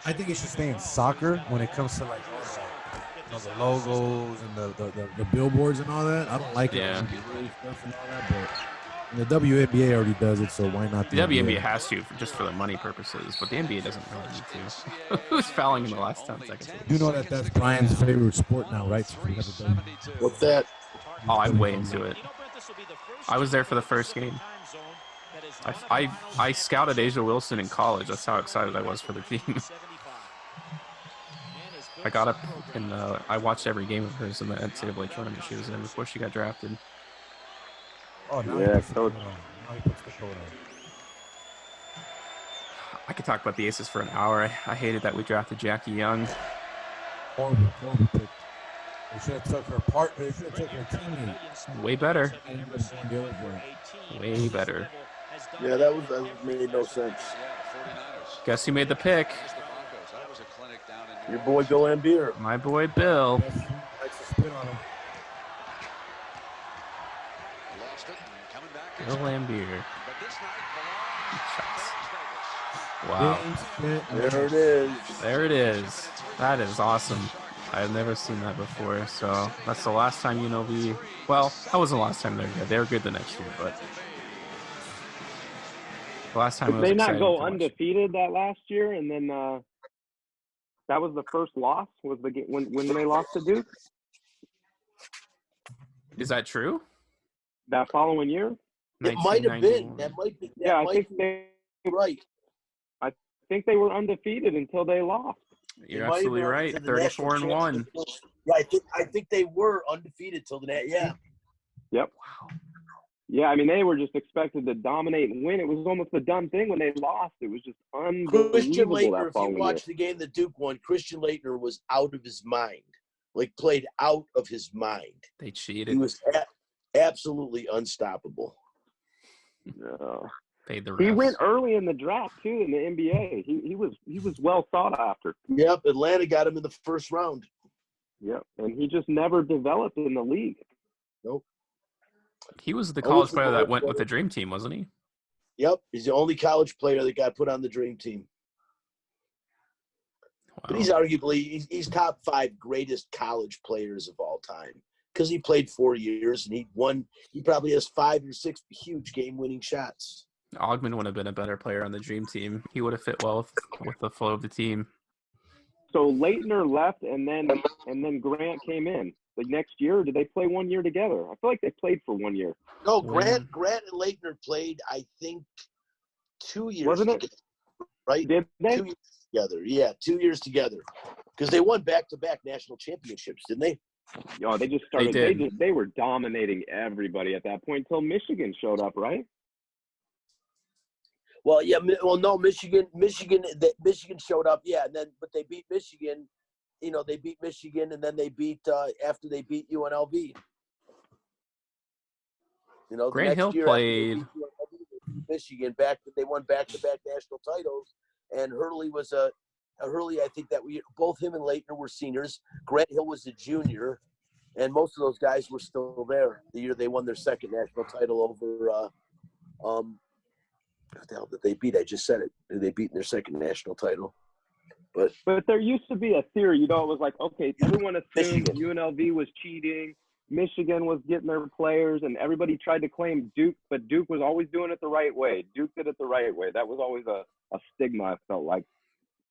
I think it should stay in soccer when it comes to like the logos and the billboards and all that. I don't like it. Yeah. The WNBA already does it, so why not the WNBA has to, just for the money purposes, but the NBA doesn't really need to. Who's fouling in the last 10 seconds? You know that's Brian's favorite sport now, right? What's that? Oh, I'm way into it. I was there for the first game. I scouted Asia Wilson in college. That's how excited I was for the team. I got up and I watched every game of hers in the NCAA tournament she was in before she got drafted. Oh, yeah, coach. I could talk about the Aces for an hour. I hated that we drafted Jackie Young. Horrible pick. They should have took her partner. They should have took her teammate. Way better. Way better. Yeah, that made no sense. Guess who made the pick? Your boy Bill Lambier. My boy Bill. Bill Lambier. Wow. There it is. There it is. That is awesome. I've never seen that before. So that's the last time UNLV. Well, that wasn't the last time they were good. They were good the next year, but the last time. Did they not go undefeated that last year, and then that was the first loss? Was the game when they lost to Duke? Is that true? That following year? It might have been. That might be. Yeah, I think they right. I think they were undefeated until they lost. You're absolutely right. 34-1. Yeah, I think they were undefeated till the net. Yeah. Yep. Wow. Yeah, I mean they were just expected to dominate and win. It was almost a done thing when they lost. It was just unbelievable. Christian Laettner, if you year. watch the game that Duke won, Christian Laettner was out of his mind. Like played out of his mind. They cheated. He was absolutely unstoppable. No. Paid the refs. He went early in the draft too in the NBA. He was well sought after. Yep, Atlanta got him in the first round. Yep, and he just never developed in the league. Nope. He was the Always college player the that went player. with the Dream Team, wasn't he? Yep, he's the only college player that got put on the Dream Team. Wow. But he's arguably he's top 5 greatest college players of all time because he played 4 years and he won. He probably has 5 or 6 huge game-winning shots. Ogman would have been a better player on the Dream Team. He would have fit well with the flow of the team. So Leitner left, and then Grant came in. The next year, did they play 1 year together? I feel like they played for 1 year. No, Grant and Leitner played, I think, 2 years Wasn't it? together, right? Did they? 2 years together. Yeah, 2 years together. Because they won back-to-back national championships, didn't they? Oh, they just started. They did. They were dominating everybody at that point until Michigan showed up, right? Well, yeah. Well, no, Michigan showed up. Yeah, and then but they beat Michigan. You know, they beat Michigan, and then they beat after they beat UNLV. You know, the Grant next Hill year played. after they beat UNLV, they beat Michigan back. They won back-to-back national titles, and Hurley was Hurley. I think that both him and Leitner were seniors. Grant Hill was a junior, and most of those guys were still there the year they won their second national title over. What the hell did they beat? I just said it. They beat in their second national title. But there used to be a theory, it was like, okay, everyone assumed Michigan. UNLV was cheating, Michigan was getting their players, and everybody tried to claim Duke, but Duke was always doing it the right way. Duke did it the right way. That was always a stigma, I felt like.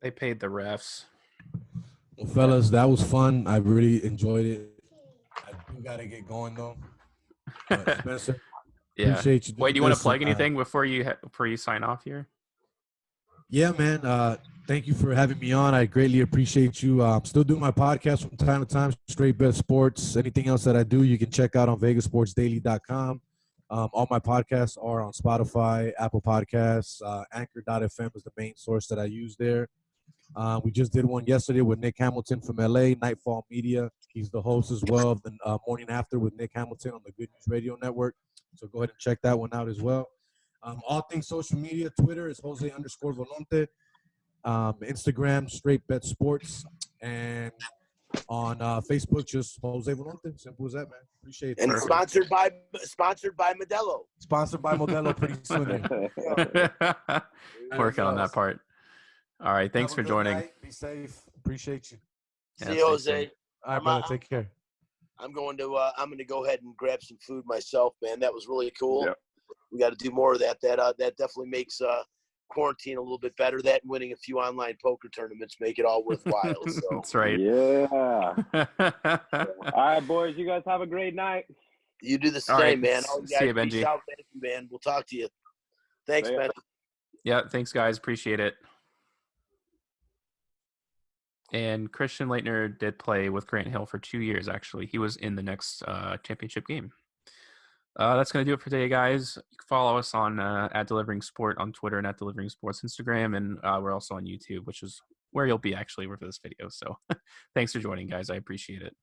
They paid the refs. Well, fellas, that was fun. I really enjoyed it. I do got to get going, though. But Spencer, Yeah. appreciate you. Wait, do you want to plug anything before you sign off here? Yeah, man. Thank you for having me on. I greatly appreciate you. I'm still doing my podcast from time to time, Straight Bet Sports. Anything else that I do, you can check out on vegasportsdaily.com. All my podcasts are on Spotify, Apple Podcasts. Anchor.fm is the main source that I use there. We just did one yesterday with Nick Hamilton from LA, Nightfall Media. He's the host as well of the Morning After with Nick Hamilton on the Good News Radio Network. So go ahead and check that one out as well. All things social media, Twitter is Jose_Volonte. Instagram, Straight Bet Sports. And on Facebook, just Jose Volonte. Simple as that, man. Appreciate it. And sponsored by Modelo. Sponsored by Modelo pretty soon. Working on that part. All right. Thanks for joining. Night. Be safe. Appreciate you. Yeah, See you, Jose. All right, brother. Take care. I'm going to go ahead and grab some food myself, man. That was really cool. Yep. We got to do more of that. That definitely makes quarantine a little bit better. That and winning a few online poker tournaments make it all worthwhile. So. That's right. Yeah. All right, boys. You guys have a great night. You do the same, right. man. All you guys, See you, peace Benji. out. Thank you, man. We'll talk to you. Thanks, See ya. man. Yeah. Thanks, guys. Appreciate it. And Christian Leitner did play with Grant Hill for 2 years, actually. He was in the next championship game. That's going to do it for today, guys. You can follow us on at Delivering Sport on Twitter and at Delivering Sports Instagram. And we're also on YouTube, which is where you'll be actually for this video. So thanks for joining, guys. I appreciate it.